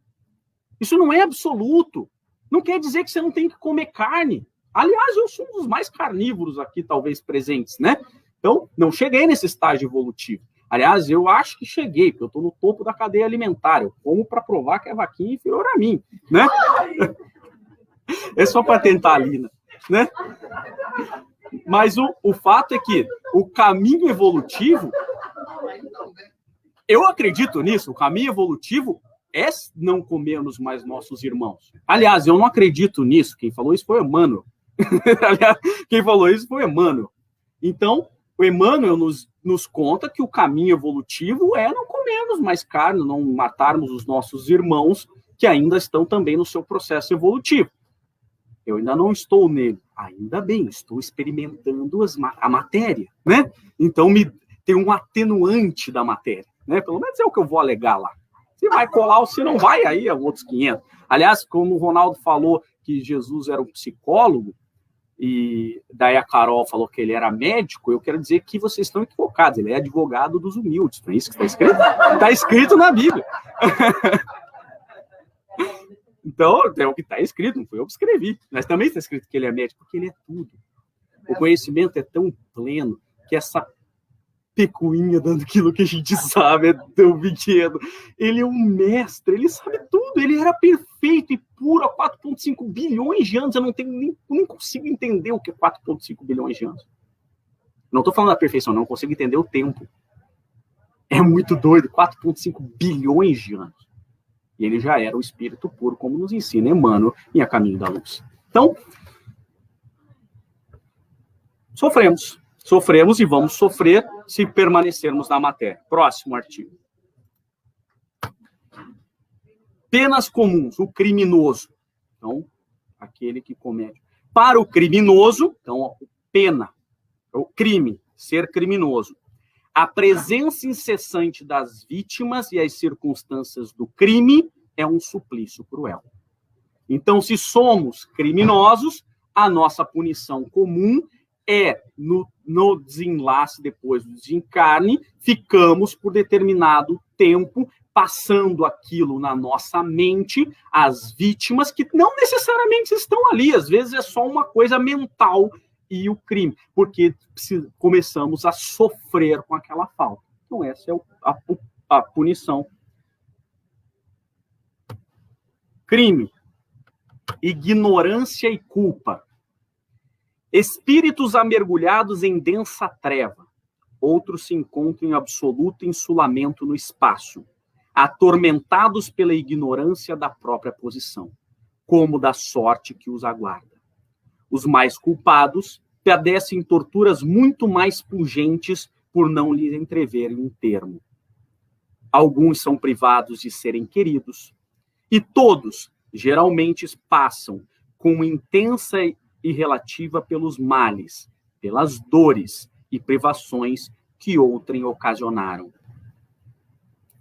Isso não é absoluto. Não quer dizer que você não tem que comer carne. Aliás, eu sou um dos mais carnívoros aqui, talvez, presentes, né? Então, não cheguei nesse estágio evolutivo. Aliás, eu acho que cheguei, porque eu estou no topo da cadeia alimentar. Eu como para provar que a vaquinha é inferior a mim, né? É só para tentar ali, né? Mas o fato é que o caminho evolutivo, eu acredito nisso, o caminho evolutivo é não comermos mais nossos irmãos. Aliás, eu não acredito nisso. Quem falou isso foi Emmanuel. Aliás, quem falou isso foi Emmanuel. Então, o Emmanuel nos conta que o caminho evolutivo é não comermos mais carne, não matarmos os nossos irmãos que ainda estão também no seu processo evolutivo. Eu ainda não estou nele. Ainda bem, estou experimentando a matéria, né? Então, tem um atenuante da matéria, né? Pelo menos é o que eu vou alegar lá. Se vai colar ou se não vai, aí é outros 500. Aliás, como o Ronaldo falou que Jesus era um psicólogo, e daí a Carol falou que ele era médico, eu quero dizer que vocês estão equivocados. Ele é advogado dos humildes. Não é isso que está escrito? Está escrito na Bíblia. Então, é o que está escrito, não foi eu que escrevi. Mas também está escrito que ele é médico, porque ele é tudo. O conhecimento é tão pleno que essa pecuinha dando aquilo que a gente sabe é tão pequeno. Ele é um mestre, ele sabe tudo. Ele era perfeito e puro há 4,5 bilhões de anos. Eu nem consigo entender o que é 4,5 bilhões de anos. Não estou falando da perfeição, não consigo entender o tempo. É muito doido, 4,5 bilhões de anos. E ele já era o espírito puro, como nos ensina Emmanuel em A Caminho da Luz. Então, sofremos e vamos sofrer se permanecermos na matéria. Próximo artigo. Penas comuns, o criminoso. Então, aquele que comete. Para o criminoso, então, pena, o crime, ser criminoso. A presença incessante das vítimas e as circunstâncias do crime é um suplício cruel. Então, se somos criminosos, a nossa punição comum é, no desenlace, depois do desencarne, ficamos por determinado tempo passando aquilo na nossa mente, as vítimas que não necessariamente estão ali, às vezes é só uma coisa mental e o crime, porque começamos a sofrer com aquela falta. Então, essa é a punição. Crime, ignorância e culpa. Espíritos amergulhados em densa treva, outros se encontram em absoluto insulamento no espaço, atormentados pela ignorância da própria posição, como da sorte que os aguarda. Os mais culpados padecem torturas muito mais pungentes por não lhes entreverem um termo. Alguns são privados de serem queridos, e todos, geralmente, passam com intensa e relativa pelos males, pelas dores e privações que outrem ocasionaram.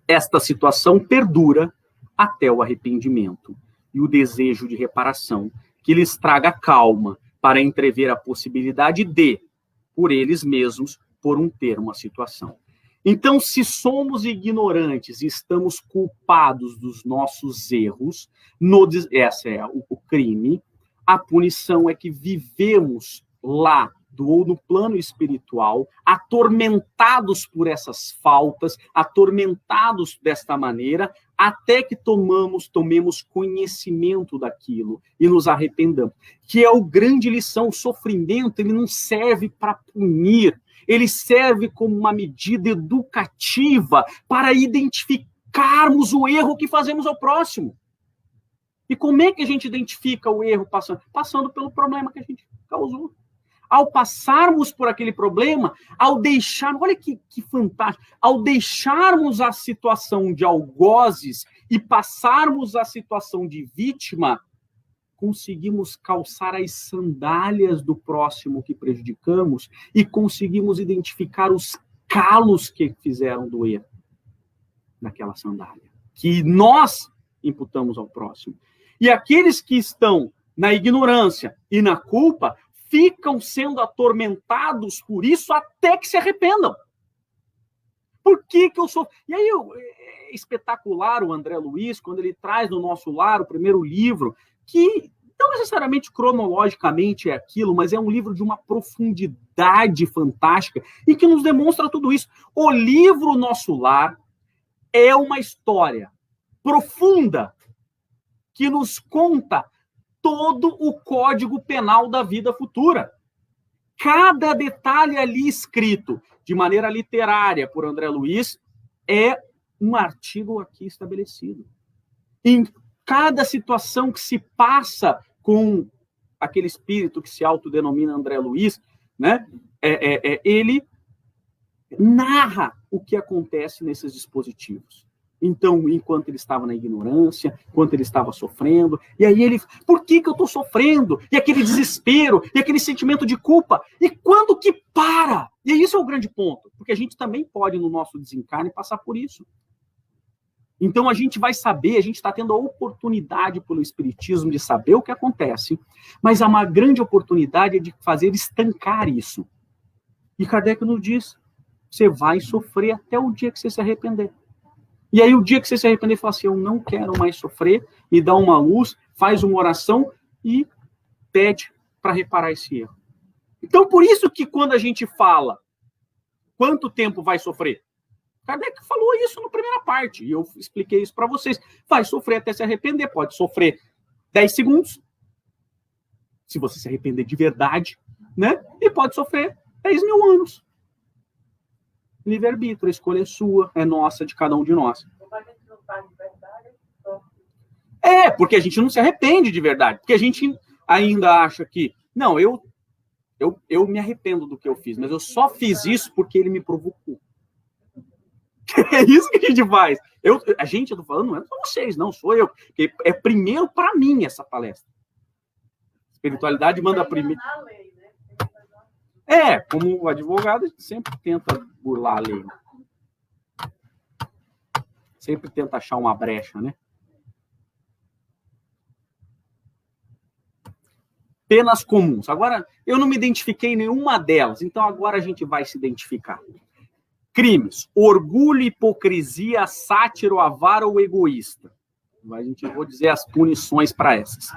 Esta situação perdura até o arrependimento e o desejo de reparação, que lhes traga calma para entrever a possibilidade de, por eles mesmos, pôr um termo à situação. Então, se somos ignorantes e estamos culpados dos nossos erros, esse é o crime, a punição é que vivemos lá, ou no plano espiritual, atormentados por essas faltas, atormentados desta maneira, até que tomemos conhecimento daquilo e nos arrependamos. Que é o grande lição, o sofrimento, ele não serve para punir, ele serve como uma medida educativa para identificarmos o erro que fazemos ao próximo. E como é que a gente identifica o erro passando? Passando pelo problema que a gente causou. Ao passarmos por aquele problema, ao deixarmos, olha que fantástico, ao deixarmos a situação de algozes e passarmos a situação de vítima, conseguimos calçar as sandálias do próximo que prejudicamos e conseguimos identificar os calos que fizeram doer naquela sandália, que nós imputamos ao próximo. E aqueles que estão na ignorância e na culpa ficam sendo atormentados por isso até que se arrependam. Por que eu sou... E aí é espetacular o André Luiz, quando ele traz no Nosso Lar, o primeiro livro, que não necessariamente cronologicamente é aquilo, mas é um livro de uma profundidade fantástica e que nos demonstra tudo isso. O livro Nosso Lar é uma história profunda que nos conta todo o Código Penal da vida futura. Cada detalhe ali escrito de maneira literária por André Luiz é um artigo aqui estabelecido. Em cada situação que se passa com aquele espírito que se autodenomina André Luiz, né? Ele narra o que acontece nesses dispositivos. Então, enquanto ele estava na ignorância, enquanto ele estava sofrendo, e aí ele, por que eu estou sofrendo? E aquele desespero, e aquele sentimento de culpa. E quando que para? E isso é o grande ponto, porque a gente também pode, no nosso desencarne, passar por isso. Então a gente vai saber, a gente está tendo a oportunidade pelo Espiritismo de saber o que acontece, mas uma grande oportunidade é de fazer estancar isso. E Kardec nos diz, você vai sofrer até o dia que você se arrepender. E aí o dia que você se arrepender, fala assim, eu não quero mais sofrer, me dá uma luz, faz uma oração e pede para reparar esse erro. Então por isso que quando a gente fala, quanto tempo vai sofrer? Kardec falou isso na primeira parte, e eu expliquei isso para vocês. Vai sofrer até se arrepender, pode sofrer 10 segundos, se você se arrepender de verdade, né? E pode sofrer 10 mil anos. Livre-arbítrio, a escolha é sua, é nossa, de cada um de nós. Porque a gente não se arrepende de verdade, porque a gente ainda acha que, não, eu me arrependo do que eu fiz, mas eu só fiz isso porque ele me provocou. É isso que a gente faz. Eu tô falando, não é para vocês, não, sou eu. Porque é primeiro para mim essa palestra. Espiritualidade manda primeiro. Como advogado, a gente sempre tenta burlar a lei. Sempre tenta achar uma brecha, né? Penas comuns. Agora, eu não me identifiquei em nenhuma delas, então agora a gente vai se identificar. Crimes: orgulho, hipocrisia, sátiro, avaro ou egoísta. Vou dizer as punições para essas.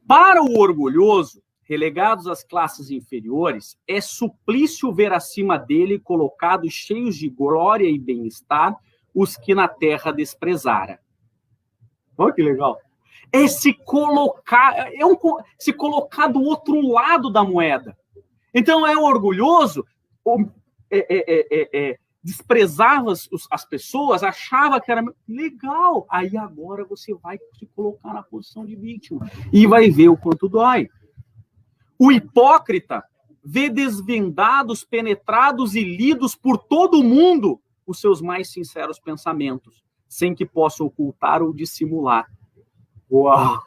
Para o orgulhoso, relegados às classes inferiores, é suplício ver acima dele, colocados cheios de glória e bem-estar, os que na terra desprezara. Olha que legal. É se colocar, se colocar do outro lado da moeda. Então é orgulhoso, desprezava as pessoas, achava que era legal. Aí agora você vai se colocar na posição de vítima e vai ver o quanto dói. O hipócrita vê desvendados, penetrados e lidos por todo mundo os seus mais sinceros pensamentos, sem que possa ocultar ou dissimular. Uau!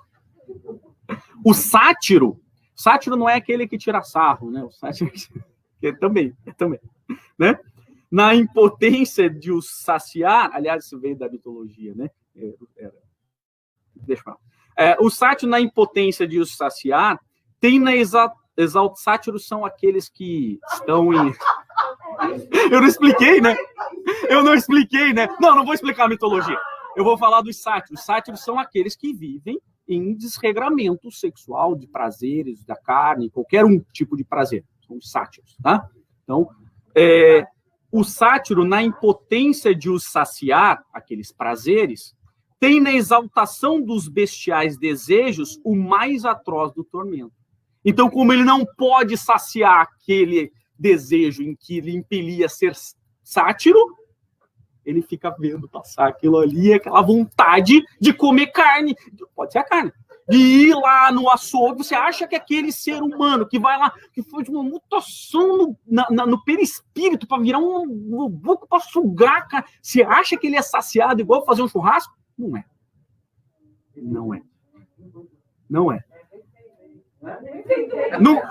O sátiro não é aquele que tira sarro, né? O sátiro também, né? Na impotência de os saciar, aliás, isso veio da mitologia, né? Deixa eu falar. O sátiro, na impotência de os saciar, tem na sátiros são aqueles que estão em... Eu não expliquei, né? Não vou explicar a mitologia. Eu vou falar dos sátiros. Os sátiros são aqueles que vivem em desregramento sexual, de prazeres, da carne, qualquer tipo de prazer. São os sátiros, tá? Então, o sátiro, na impotência de os saciar, aqueles prazeres, tem na exaltação dos bestiais desejos o mais atroz do tormento. Então, como ele não pode saciar aquele desejo em que ele impelia ser sátiro, ele fica vendo passar aquilo ali, aquela vontade de comer carne, pode ser a carne, de ir lá no açougue. Você acha que aquele ser humano que vai lá, que foi de uma mutação no perispírito para virar um boco para sugar, cara, você acha que ele é saciado igual fazer um churrasco? Não é. Não é. Não,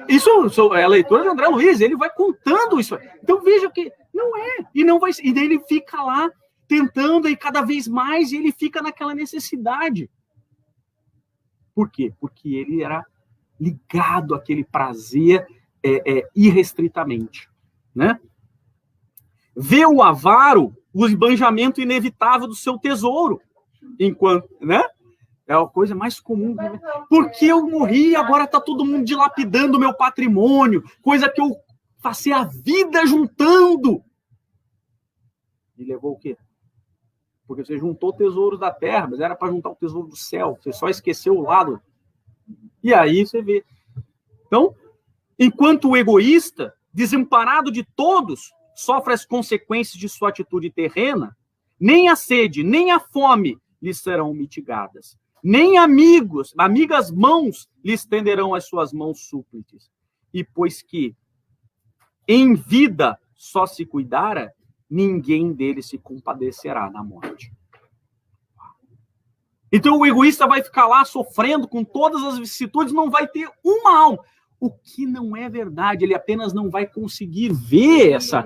isso é a leitura de André Luiz, ele vai contando isso. Então veja que não é, e não vai, e daí ele fica lá tentando e cada vez mais, e ele fica naquela necessidade. Por quê? Porque ele era ligado àquele prazer irrestritamente, né? Vê o avaro o esbanjamento inevitável do seu tesouro, enquanto, né? É a coisa mais comum. Porque eu morri e agora está todo mundo dilapidando o meu patrimônio, coisa que eu passei a vida juntando. E levou o quê? Porque você juntou tesouros da terra, mas era para juntar o tesouro do céu. Você só esqueceu o lado. E aí você vê. Então, enquanto o egoísta, desamparado de todos, sofre as consequências de sua atitude terrena, nem a sede, nem a fome lhe serão mitigadas. Nem amigas mãos lhe estenderão as suas mãos súplices. E pois que em vida só se cuidara, ninguém dele se compadecerá na morte. Então o egoísta vai ficar lá sofrendo com todas as vicissitudes, não vai ter uma alma. o que não é verdade. Ele apenas não vai conseguir ver essa...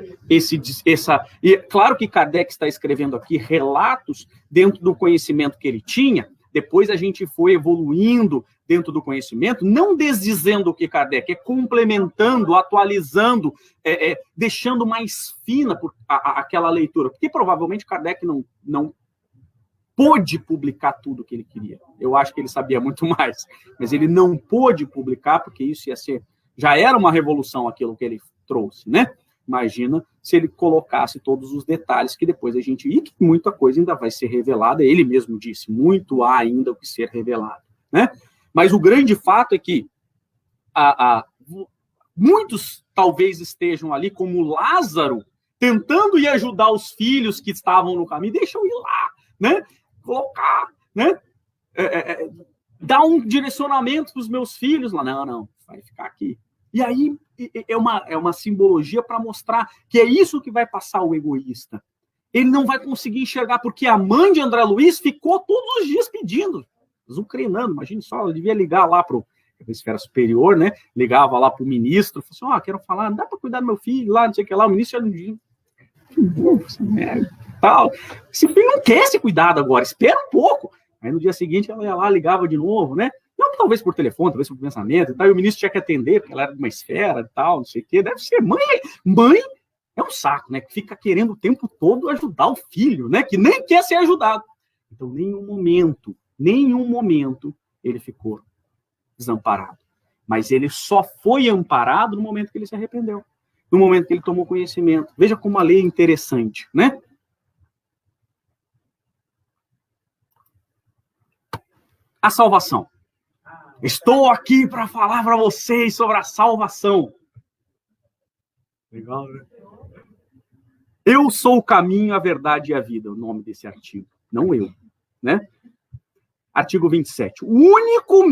E claro que Kardec está escrevendo aqui relatos dentro do conhecimento que ele tinha. Depois a gente foi evoluindo dentro do conhecimento, não desdizendo o que Kardec, é complementando, atualizando, deixando mais fina aquela leitura. Porque provavelmente Kardec não pôde publicar tudo o que ele queria. Eu acho que ele sabia muito mais, mas ele não pôde publicar, porque isso já era uma revolução aquilo que ele trouxe, né? Imagina se ele colocasse todos os detalhes que depois a gente... E que muita coisa ainda vai ser revelada, ele mesmo disse, muito há ainda o que ser revelado, né? Mas o grande fato é que muitos talvez estejam ali, como Lázaro, tentando ir ajudar os filhos que estavam no caminho. Deixa eu ir lá, né? Colocar, né? Dar um direcionamento para os meus filhos lá. Não, vai ficar aqui. E aí é uma simbologia para mostrar que é isso que vai passar o egoísta. Ele não vai conseguir enxergar, porque a mãe de André Luiz ficou todos os dias pedindo, zucrinando. Imagine só, ela devia ligar lá para a esfera superior, né? Ligava lá para o ministro, falou assim, quero falar, não dá para cuidar do meu filho lá, não sei o que lá. O ministro já não dizia, que burro, essa merda, tal. Esse filho não quer ser cuidado agora, espera um pouco. Aí no dia seguinte ela ia lá, ligava de novo, né? Não, talvez por telefone, talvez por pensamento e tal. E o ministro tinha que atender, porque ela era de uma esfera e tal, não sei o quê. Deve ser mãe é um saco, né? Que fica querendo o tempo todo ajudar o filho, né? Que nem quer ser ajudado. Então, nenhum momento ele ficou desamparado. Mas ele só foi amparado no momento que ele se arrependeu. No momento que ele tomou conhecimento. Veja como a lei é interessante, né? A salvação. Estou aqui para falar para vocês sobre a salvação. Legal, né? Eu sou o caminho, a verdade e a vida, o nome desse artigo. Não eu, né? Artigo 27. O único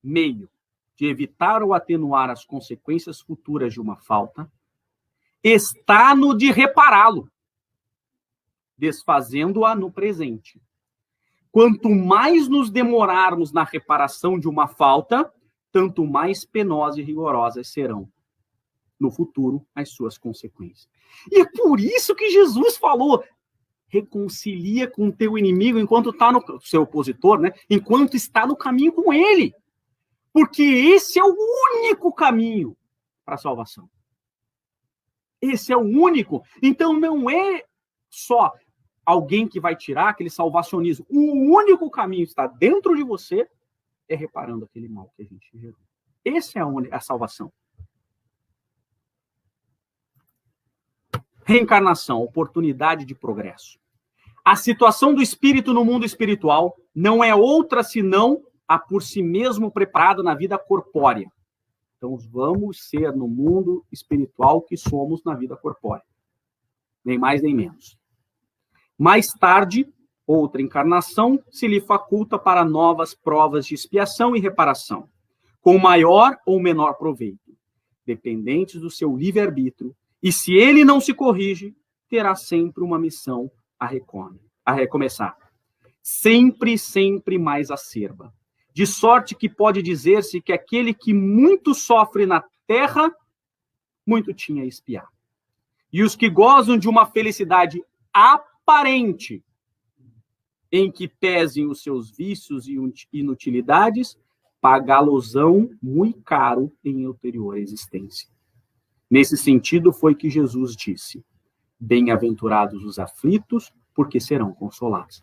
meio de evitar ou atenuar as consequências futuras de uma falta está no de repará-lo, desfazendo-a no presente. Quanto mais nos demorarmos na reparação de uma falta, tanto mais penosas e rigorosas serão no futuro as suas consequências. E é por isso que Jesus falou, reconcilia com o teu inimigo enquanto está no seu opositor, né? Enquanto está no caminho com ele. Porque esse é o único caminho para a salvação. Esse é o único. Então não é só alguém que vai tirar aquele salvacionismo. O único caminho está dentro de você é reparando aquele mal que a gente gerou. Essa é a salvação. Reencarnação, oportunidade de progresso. A situação do espírito no mundo espiritual não é outra senão a por si mesmo preparada na vida corpórea. Então, vamos ser no mundo espiritual que somos na vida corpórea. Nem mais nem menos. Mais tarde, outra encarnação se lhe faculta para novas provas de expiação e reparação, com maior ou menor proveito, dependentes do seu livre-arbítrio, e se ele não se corrige, terá sempre uma missão a recomeçar. Sempre, sempre mais acerba. De sorte que pode dizer-se que aquele que muito sofre na terra, muito tinha a expiar. E os que gozam de uma felicidade aparente, em que pesem os seus vícios e inutilidades, pagá-los-ão muito caro em ulterior existência. Nesse sentido foi que Jesus disse, bem-aventurados os aflitos, porque serão consolados.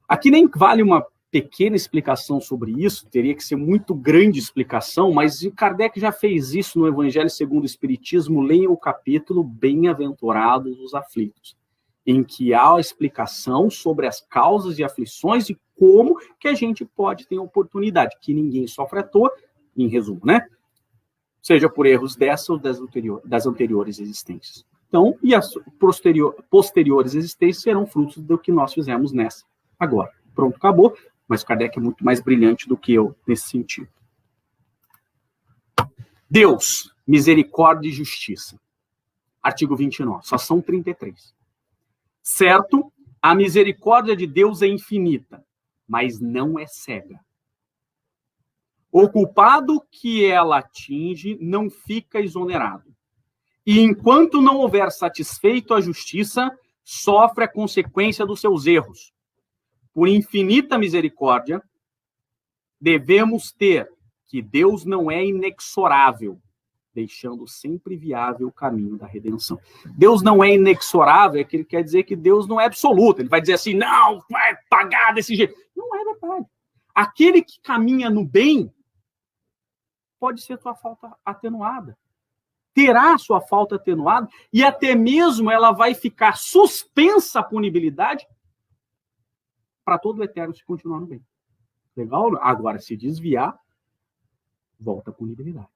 Aqui nem vale uma pequena explicação sobre isso, teria que ser muito grande explicação, mas Kardec já fez isso no Evangelho segundo o Espiritismo, leiam o capítulo Bem-aventurados os aflitos, em que há a explicação sobre as causas e aflições e como que a gente pode ter oportunidade, que ninguém sofre à toa, em resumo, né? Seja por erros dessa ou das anteriores existências. Então, e as posteriores existências serão frutos do que nós fizemos nessa. Agora, pronto, acabou, mas Kardec é muito mais brilhante do que eu nesse sentido. Deus, misericórdia e justiça. Artigo 29, só são 33. Certo, a misericórdia de Deus é infinita, mas não é cega. O culpado que ela atinge não fica exonerado. E enquanto não houver satisfeito a justiça, sofre a consequência dos seus erros. Por infinita misericórdia, devemos ter que Deus não é inexorável, deixando sempre viável o caminho da redenção. Deus não é inexorável, é que ele quer dizer que Deus não é absoluto. Ele vai dizer assim, não, vai pagar desse jeito. Não é verdade. Aquele que caminha no bem pode ser tua falta atenuada. Terá sua falta atenuada e até mesmo ela vai ficar suspensa a punibilidade para todo o eterno se continuar no bem. Legal? Agora, se desviar, volta a punibilidade.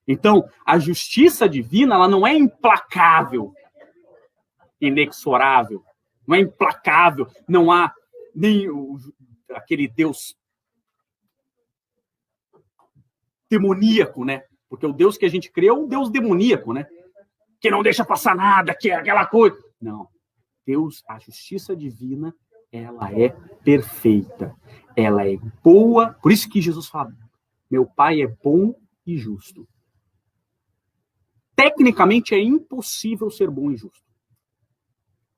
Então, a justiça divina, ela não é implacável, inexorável, não é implacável, não há nem aquele Deus demoníaco, né? Porque o Deus que a gente crê é um Deus demoníaco, né? Que não deixa passar nada, que é aquela coisa. Não. Deus, a justiça divina, ela é perfeita. Ela é boa. Por isso que Jesus fala, meu Pai é bom e justo. Tecnicamente é impossível ser bom e justo.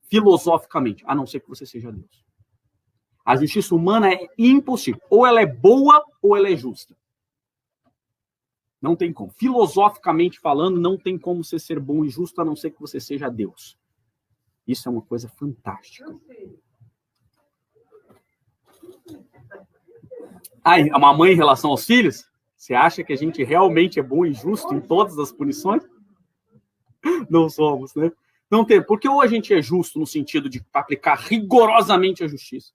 Filosoficamente, a não ser que você seja Deus. A justiça humana é impossível. Ou ela é boa ou ela é justa. Não tem como. Filosoficamente falando, não tem como você ser bom e justo, a não ser que você seja Deus. Isso é uma coisa fantástica. Ai, uma mãe em relação aos filhos? Você acha que a gente realmente é bom e justo em todas as punições? Não somos, né? Não tem. Porque ou a gente é justo no sentido de aplicar rigorosamente a justiça,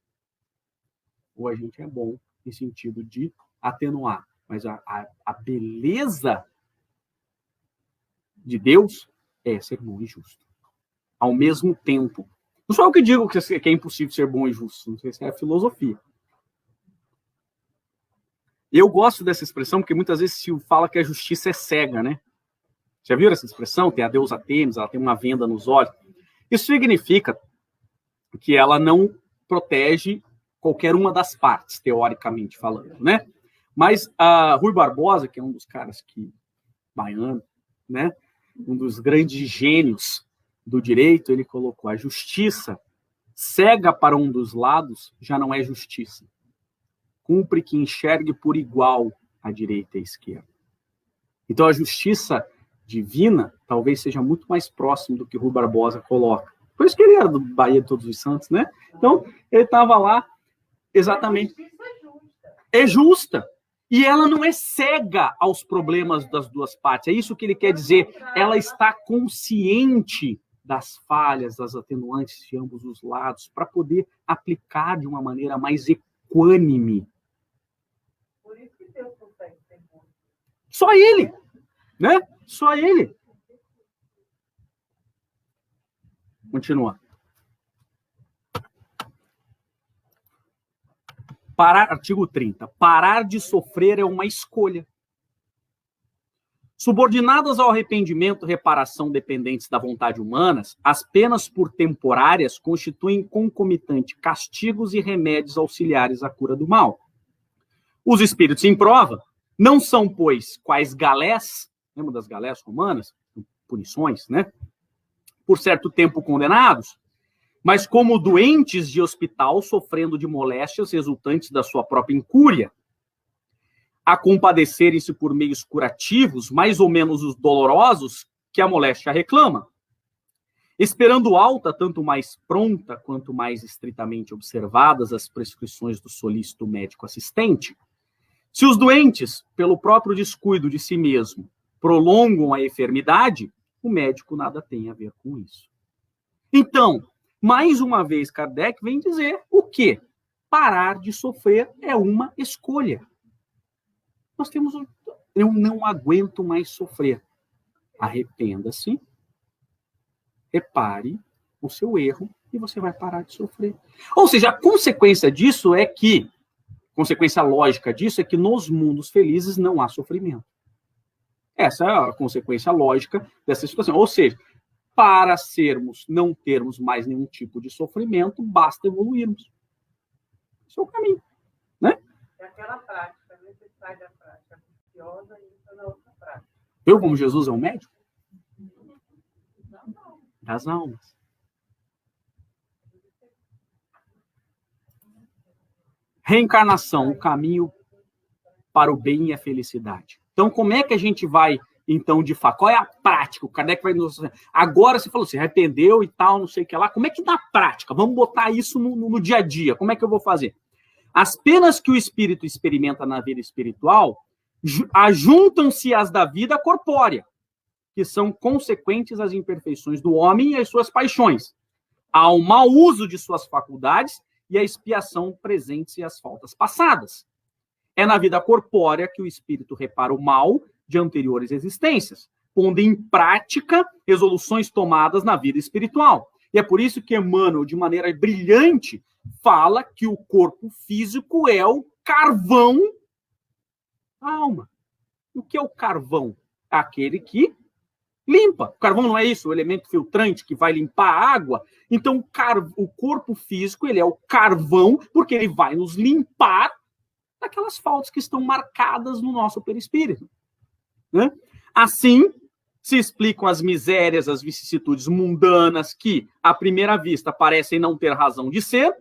ou a gente é bom no sentido de atenuar. Mas a beleza de Deus é ser bom e justo. Ao mesmo tempo. Não sou eu que digo que é impossível ser bom e justo. Não sei se é a filosofia. Eu gosto dessa expressão porque muitas vezes se fala que a justiça é cega, né? Já viram essa expressão? Tem a deusa Têmis, ela tem uma venda nos olhos. Isso significa que ela não protege qualquer uma das partes, teoricamente falando, né? Mas a Rui Barbosa, que é um dos caras baiano, né? Um dos grandes gênios do direito, ele colocou a justiça cega para um dos lados já não é justiça. Cumpre que enxergue por igual a direita e a esquerda. Então a justiça divina talvez seja muito mais próximo do que Rui Barbosa coloca. Por isso que ele era do Bahia de Todos os Santos, né? Então ele estava lá exatamente. É justa. E ela não é cega aos problemas das duas partes. É isso que ele quer dizer. Ela está consciente das falhas, das atenuantes de ambos os lados, para poder aplicar de uma maneira mais equânime. Por isso que Deus consegue ser bom. Só ele, né? Só ele. Continua. Artigo 30. Parar de sofrer é uma escolha. Subordinadas ao arrependimento e reparação dependentes da vontade humana, as penas por temporárias constituem concomitante castigos e remédios auxiliares à cura do mal. Os espíritos em prova não são, pois, quais galés, lembra das galés romanas? Punições, né? Por certo tempo condenados, mas como doentes de hospital sofrendo de moléstias resultantes da sua própria incúria, a compadecerem-se por meios curativos, mais ou menos os dolorosos, que a moléstia reclama, esperando alta, tanto mais pronta quanto mais estritamente observadas as prescrições do solícito médico assistente. Se os doentes, pelo próprio descuido de si mesmo, prolongam a enfermidade, o médico nada tem a ver com isso. Então, mais uma vez, Kardec vem dizer o quê? Parar de sofrer é uma escolha. Nós temos eu não aguento mais sofrer. Arrependa-se, repare o seu erro e você vai parar de sofrer. Ou seja, a consequência disso é que, consequência lógica disso é que nos mundos felizes não há sofrimento. Essa é a consequência lógica dessa situação. Ou seja, para não termos mais nenhum tipo de sofrimento, basta evoluirmos. Esse é o caminho, né? É aquela prática, necessidade da prática. religiosa e entra na outra prática. Viu como Jesus é um médico? Das almas. Reencarnação, o caminho para o bem e a felicidade. Então, como é que a gente vai, então, de fato? Qual é a prática? O Kardec vai nos... Agora, você falou, se arrependeu e tal, não sei o que lá. Como é que na prática? Vamos botar isso no dia a dia. Como é que eu vou fazer? As penas que o espírito experimenta na vida espiritual ajuntam-se às da vida corpórea, que são consequentes às imperfeições do homem e às suas paixões, ao mau uso de suas faculdades e à expiação presentes e às faltas passadas. É na vida corpórea que o espírito repara o mal de anteriores existências, pondo em prática resoluções tomadas na vida espiritual. E é por isso que Emmanuel, de maneira brilhante, fala que o corpo físico é o carvão da alma. O que é o carvão? Aquele que limpa. O carvão não é isso, o elemento filtrante que vai limpar a água. Então, o corpo físico, ele é o carvão, porque ele vai nos limpar daquelas faltas que estão marcadas no nosso perispírito. Né? Assim, se explicam as misérias, as vicissitudes mundanas que, à primeira vista, parecem não ter razão de ser.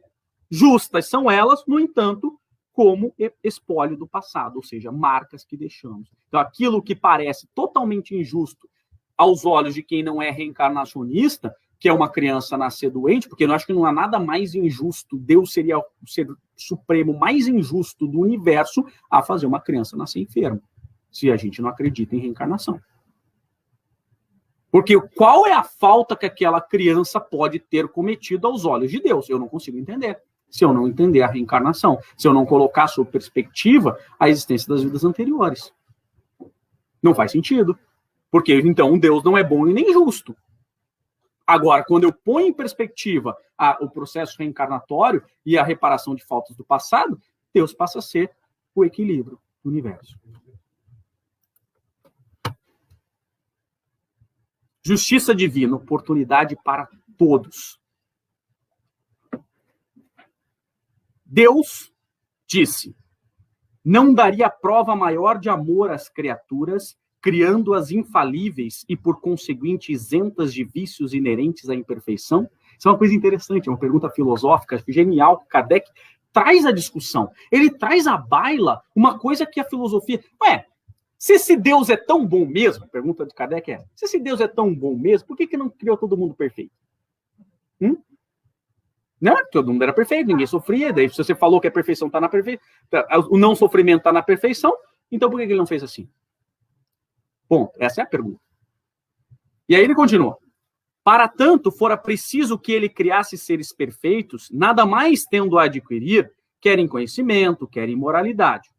Justas são elas, no entanto, como espólio do passado, ou seja, marcas que deixamos. Então, aquilo que parece totalmente injusto aos olhos de quem não é reencarnacionista, que é uma criança nascer doente, porque eu acho que não há nada mais injusto, Deus seria o ser supremo mais injusto do universo a fazer uma criança nascer enferma, se a gente não acredita em reencarnação. Porque qual é a falta que aquela criança pode ter cometido aos olhos de Deus? Eu não consigo entender. Se eu não entender a reencarnação, se eu não colocar sob perspectiva a existência das vidas anteriores. Não faz sentido. Porque, então, Deus não é bom e nem justo. Agora, quando eu ponho em perspectiva o processo reencarnatório e a reparação de faltas do passado, Deus passa a ser o equilíbrio do universo. Justiça divina, oportunidade para todos. Deus disse, não daria prova maior de amor às criaturas, criando-as infalíveis e, por conseguinte, isentas de vícios inerentes à imperfeição? Isso é uma coisa interessante, é uma pergunta filosófica, genial, que Kardec traz a discussão. Ele traz à baila uma coisa que a filosofia... Se esse Deus é tão bom mesmo, a pergunta de Kardec é, se esse Deus é tão bom mesmo, por que não criou todo mundo perfeito? Não, todo mundo era perfeito, ninguém sofria, daí se você falou que a perfeição está na perfeição, o não sofrimento está na perfeição, então por que ele não fez assim? Bom, essa é a pergunta. E aí ele continua. Para tanto, fora preciso que ele criasse seres perfeitos, nada mais tendo a adquirir, quer em conhecimento, quer em moralidade.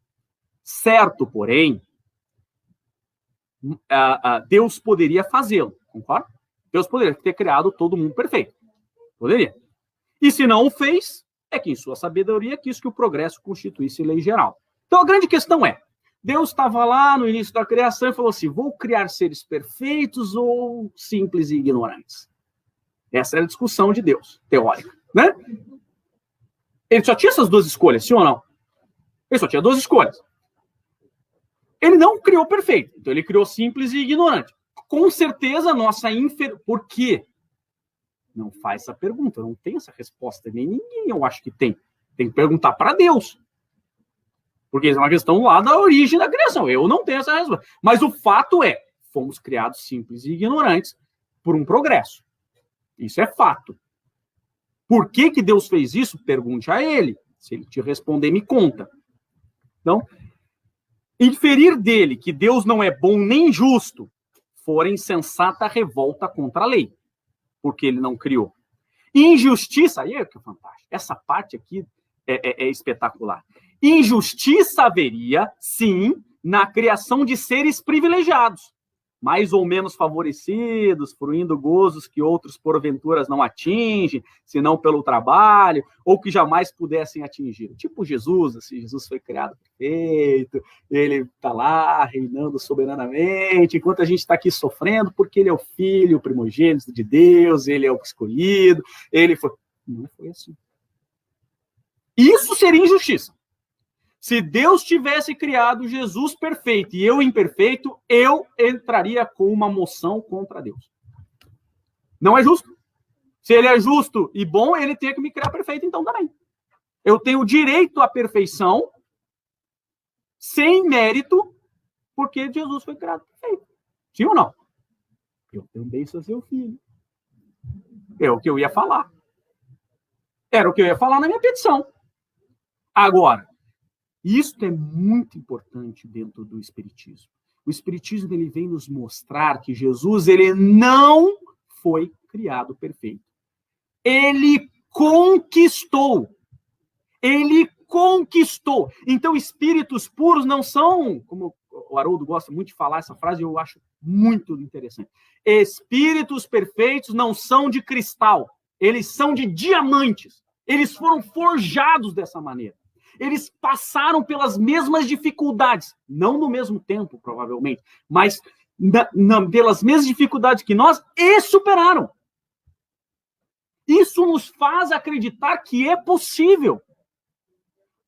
Certo, porém, Deus poderia fazê-lo, concorda? Deus poderia ter criado todo mundo perfeito. Poderia. E se não o fez, é que em sua sabedoria quis que o progresso constituísse lei geral. Então a grande questão é, Deus estava lá no início da criação e falou assim, vou criar seres perfeitos ou simples e ignorantes? Essa era a discussão de Deus, teórica, né? Ele só tinha essas duas escolhas, sim ou não? Ele só tinha duas escolhas. Ele não criou perfeito, então ele criou simples e ignorante. Com certeza, a nossa Por quê? Não faz essa pergunta, eu não tenho essa resposta, nem ninguém eu acho que tem. Tem que perguntar para Deus. Porque isso é uma questão lá da origem da criação. Eu não tenho essa resposta. Mas o fato é, fomos criados simples e ignorantes por um progresso. Isso é fato. Por que Deus fez isso? Pergunte a ele. Se ele te responder, me conta. Então, inferir dele que Deus não é bom nem justo, fora insensata revolta contra a lei. Porque ele não criou. Injustiça, aí é que é fantástico. Essa parte aqui é espetacular. Injustiça haveria, sim, na criação de seres privilegiados, mais ou menos favorecidos, fruindo gozos que outros porventuras não atingem, senão pelo trabalho, ou que jamais pudessem atingir. Tipo Jesus, assim, Jesus foi criado perfeito, ele está lá reinando soberanamente, enquanto a gente está aqui sofrendo, porque ele é o filho, o primogênito de Deus, ele é o escolhido, ele foi... Não foi assim. Isso seria injustiça. Se Deus tivesse criado Jesus perfeito e eu imperfeito, eu entraria com uma moção contra Deus. Não é justo. Se ele é justo e bom, ele tem que me criar perfeito, então também. Eu tenho direito à perfeição sem mérito, porque Jesus foi criado perfeito. Sim ou não? Eu também sou seu filho. É o que eu ia falar. Era o que eu ia falar na minha petição. Agora, isso é muito importante dentro do Espiritismo. O Espiritismo ele vem nos mostrar que Jesus ele não foi criado perfeito. Ele conquistou. Ele conquistou. Então, espíritos puros não são, como o Haroldo gosta muito de falar essa frase, eu acho muito interessante. Espíritos perfeitos não são de cristal, eles são de diamantes. Eles foram forjados dessa maneira. Eles passaram pelas mesmas dificuldades, não no mesmo tempo, provavelmente, mas pelas mesmas dificuldades que nós, e superaram. Isso nos faz acreditar que é possível.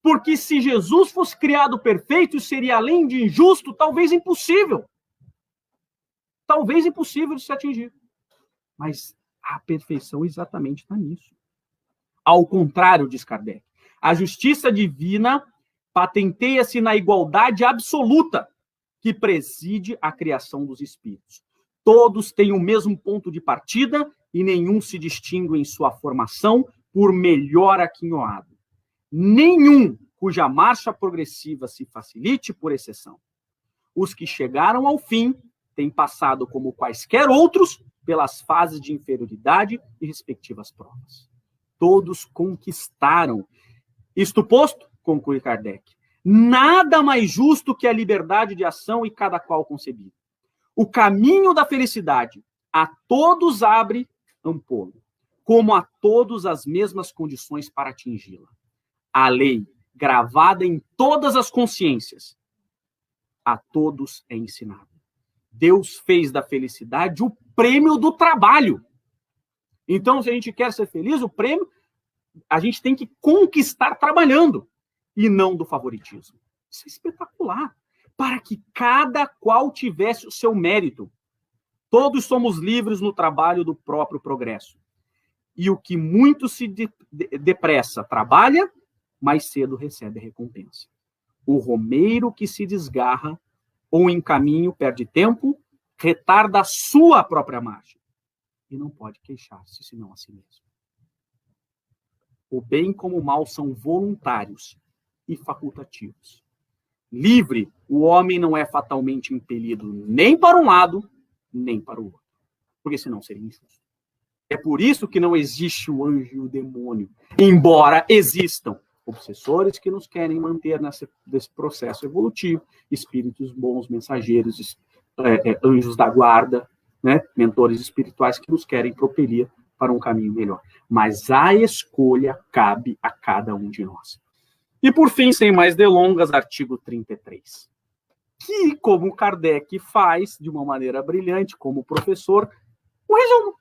Porque se Jesus fosse criado perfeito, seria além de injusto, talvez impossível. Talvez impossível de se atingir. Mas a perfeição exatamente está nisso. Ao contrário, diz Kardec, a justiça divina patenteia-se na igualdade absoluta que preside a criação dos espíritos. Todos têm o mesmo ponto de partida e nenhum se distingue em sua formação por melhor aquinhoado. Nenhum cuja marcha progressiva se facilite por exceção. Os que chegaram ao fim têm passado como quaisquer outros pelas fases de inferioridade e respectivas provas. Todos conquistaram. Isto posto, conclui Kardec, nada mais justo que a liberdade de ação e cada qual concebido. O caminho da felicidade a todos abre ampolo, como a todos as mesmas condições para atingi-la. A lei, gravada em todas as consciências, a todos é ensinada. Deus fez da felicidade o prêmio do trabalho. Então, se a gente quer ser feliz, o prêmio a gente tem que conquistar trabalhando e não do favoritismo. Isso é espetacular. Para que cada qual tivesse o seu mérito. Todos somos livres no trabalho do próprio progresso. E o que muito se depressa trabalha, mais cedo recebe a recompensa. O romeiro que se desgarra ou em caminho perde tempo, retarda a sua própria marcha. E não pode queixar-se, senão a si mesmo. O bem como o mal são voluntários e facultativos. Livre, o homem não é fatalmente impelido nem para um lado, nem para o outro. Porque senão seria injusto. É por isso que não existe o anjo e o demônio. Embora existam obsessores que nos querem manter nesse processo evolutivo, espíritos bons, mensageiros, anjos da guarda, né? Mentores espirituais que nos querem propelir para um caminho melhor. Mas a escolha cabe a cada um de nós. E por fim, sem mais delongas, artigo 33. Que, como Kardec faz, de uma maneira brilhante, como professor, um resumo.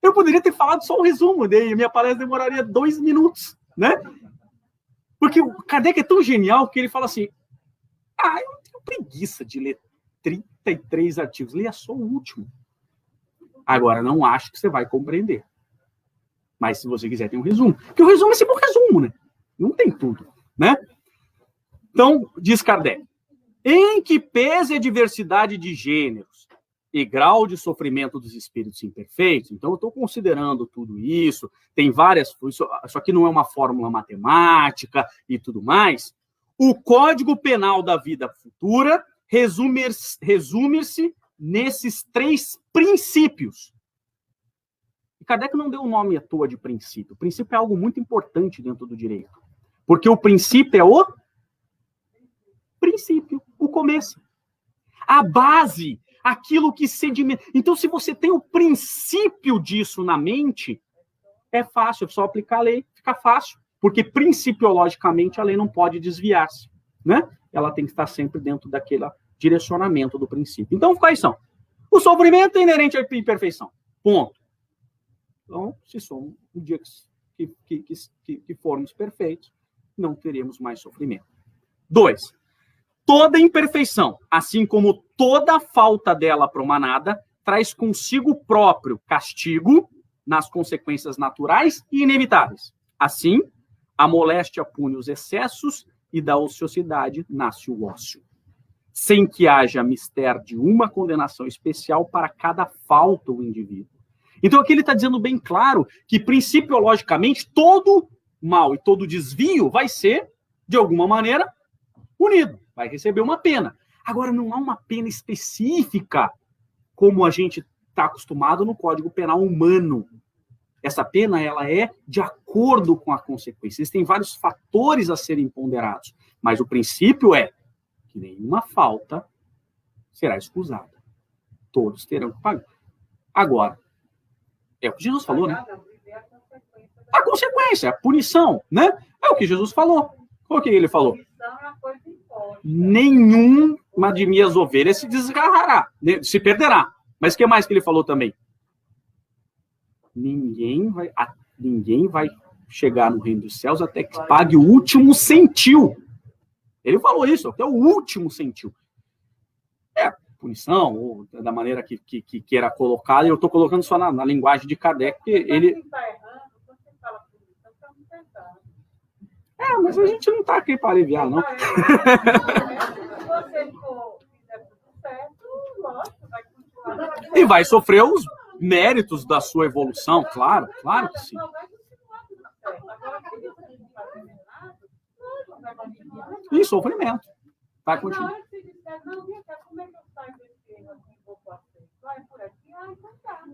Eu poderia ter falado só um resumo, e minha palestra demoraria 2 minutos, né? Porque o Kardec é tão genial que ele fala assim, eu não tenho preguiça de ler 33 artigos, leia só o último. Agora, não acho que você vai compreender. Mas se você quiser, tem um resumo. Porque o resumo é sempre um resumo, né? Não tem tudo, né? Então, diz Kardec, em que pese a diversidade de gêneros e grau de sofrimento dos espíritos imperfeitos, então eu estou considerando tudo isso, tem várias, isso aqui não é uma fórmula matemática e tudo mais, o Código Penal da Vida Futura resume-se nesses 3 princípios. E Kardec não deu o nome à toa de princípio. O princípio é algo muito importante dentro do direito. Porque o princípio é o princípio, o começo. A base, aquilo que sedimenta. Então, se você tem o princípio disso na mente, é fácil, é só aplicar a lei, fica fácil. Porque, principiologicamente, a lei não pode desviar-se, né? Ela tem que estar sempre dentro daquele direcionamento do princípio. Então, quais são? O sofrimento é inerente à imperfeição. Ponto. Então, se somos o dia que formos perfeitos, não teremos mais sofrimento. 2. Toda imperfeição, assim como toda falta dela promanada, traz consigo próprio castigo nas consequências naturais e inevitáveis. Assim, a moléstia pune os excessos e da ociosidade nasce o ócio, sem que haja mistério de uma condenação especial para cada falta do indivíduo. Então aqui ele está dizendo bem claro que, principiologicamente, todo mal e todo desvio vai ser, de alguma maneira, punido, vai receber uma pena. Agora, não há uma pena específica, como a gente está acostumado no Código Penal humano. Essa pena, ela é de acordo com a consequência. Existem vários fatores a serem ponderados, mas o princípio é que nenhuma falta será excusada. Todos terão que pagar. Agora, é o que Jesus falou, né? A consequência, a punição, né? É o que Jesus falou. O que ele falou? Nenhuma de minhas ovelhas se desgarrará, se perderá. Mas o que mais que ele falou também? Ninguém vai chegar no reino dos céus até que pague o último centil. Ele falou isso, até o último centil. É punição, ou da maneira que queira colocar, eu estou colocando só na linguagem de Kardec, porque ele... mas a gente não está aqui para aliviar, não. E vai sofrer os méritos da sua evolução, claro que sim. E sofrimento. Vai continuar.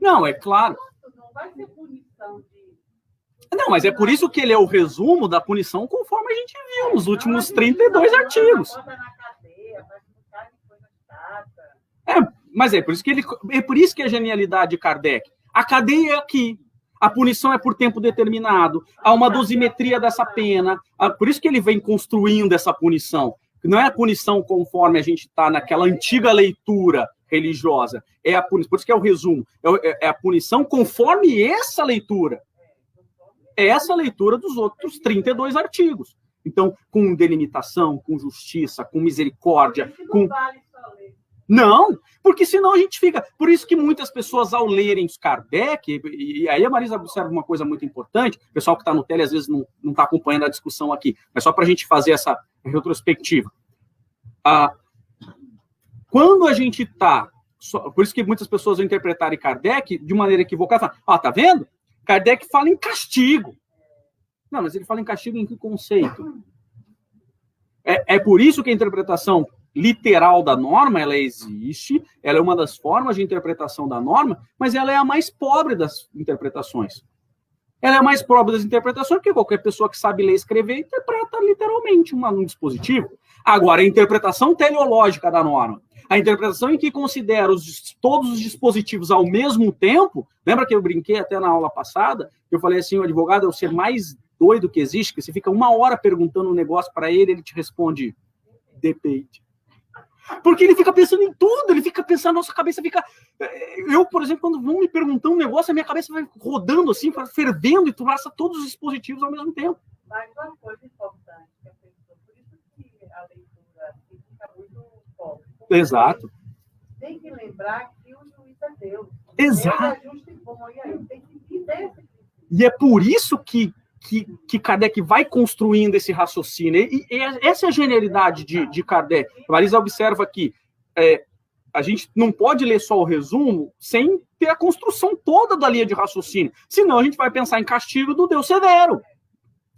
Não, é claro. Não, mas é por isso que ele é o resumo da punição conforme a gente viu nos últimos 32 artigos. Mas é por isso que a genialidade de Kardec. A cadeia é aqui. A punição é por tempo determinado. Há uma dosimetria dessa pena. Por isso que ele vem construindo essa punição. Não é a punição conforme a gente está naquela antiga leitura religiosa. É a punição. Por isso que é o resumo. É a punição conforme essa leitura. É essa leitura dos outros 32 artigos. Então, com delimitação, com justiça, com misericórdia, com... Não, porque senão a gente fica... Por isso que muitas pessoas, ao lerem os Kardec, e aí a Marisa observa uma coisa muito importante, o pessoal que está no tele às vezes não está acompanhando a discussão aqui, mas só para a gente fazer essa retrospectiva. Quando a gente está... Por isso que muitas pessoas vão interpretarem Kardec de maneira equivocada. Tá vendo? Kardec fala em castigo. Não, mas ele fala em castigo em que conceito? É por isso que a interpretação literal da norma, ela existe, ela é uma das formas de interpretação da norma, mas ela é a mais pobre das interpretações. Ela é a mais pobre das interpretações porque qualquer pessoa que sabe ler e escrever interpreta literalmente um dispositivo. Agora, a interpretação teleológica da norma, a interpretação em que considera todos os dispositivos ao mesmo tempo, lembra que eu brinquei até na aula passada, eu falei assim, o advogado é o ser mais doido que existe, que você fica 1 hora perguntando um negócio para ele te responde, depende. Porque ele fica pensando em tudo, ele fica pensando, nossa cabeça fica... Eu, por exemplo, quando vão me perguntar um negócio, a minha cabeça vai rodando assim, fervendo e tu passa todos os dispositivos ao mesmo tempo. Mas uma coisa importante, que a pessoa, por isso que a leitura fica muito pobre. Exato. Tem que lembrar que o juiz é Deus. Exato. Ele é justo e bom, e aí tem que viver esse princípio. E é por isso que Kardec vai construindo esse raciocínio. E essa é a genialidade de Kardec. A Marisa observa que a gente não pode ler só o resumo sem ter a construção toda da linha de raciocínio. Senão a gente vai pensar em castigo do Deus severo.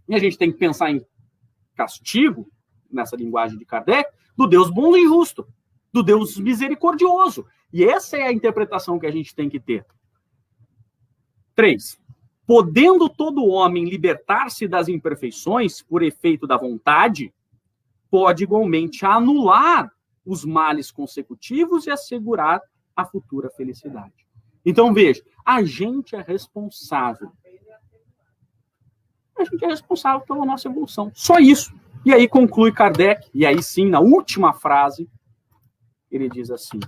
E a gente tem que pensar em castigo, nessa linguagem de Kardec, do Deus bom e justo, do Deus misericordioso. E essa é a interpretação que a gente tem que ter. 3. Podendo todo homem libertar-se das imperfeições por efeito da vontade, pode igualmente anular os males consecutivos e assegurar a futura felicidade. Então, veja, a gente é responsável. A gente é responsável pela nossa evolução. Só isso. E aí conclui Kardec, e aí sim, na última frase, ele diz assim,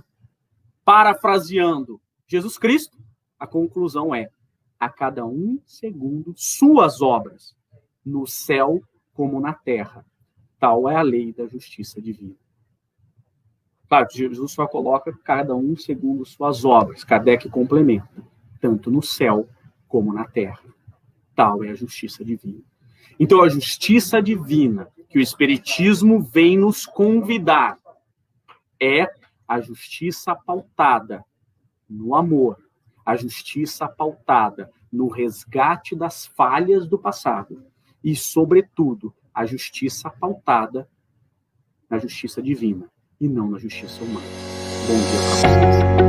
parafraseando Jesus Cristo, a conclusão é: a cada um segundo suas obras, no céu como na terra. Tal é a lei da justiça divina. Claro, Jesus só coloca cada um segundo suas obras. Kardec complementa, tanto no céu como na terra. Tal é a justiça divina. Então, a justiça divina que o Espiritismo vem nos convidar é a justiça pautada no amor, a justiça pautada no resgate das falhas do passado e, sobretudo, a justiça pautada na justiça divina e não na justiça humana. Bom dia para vocês.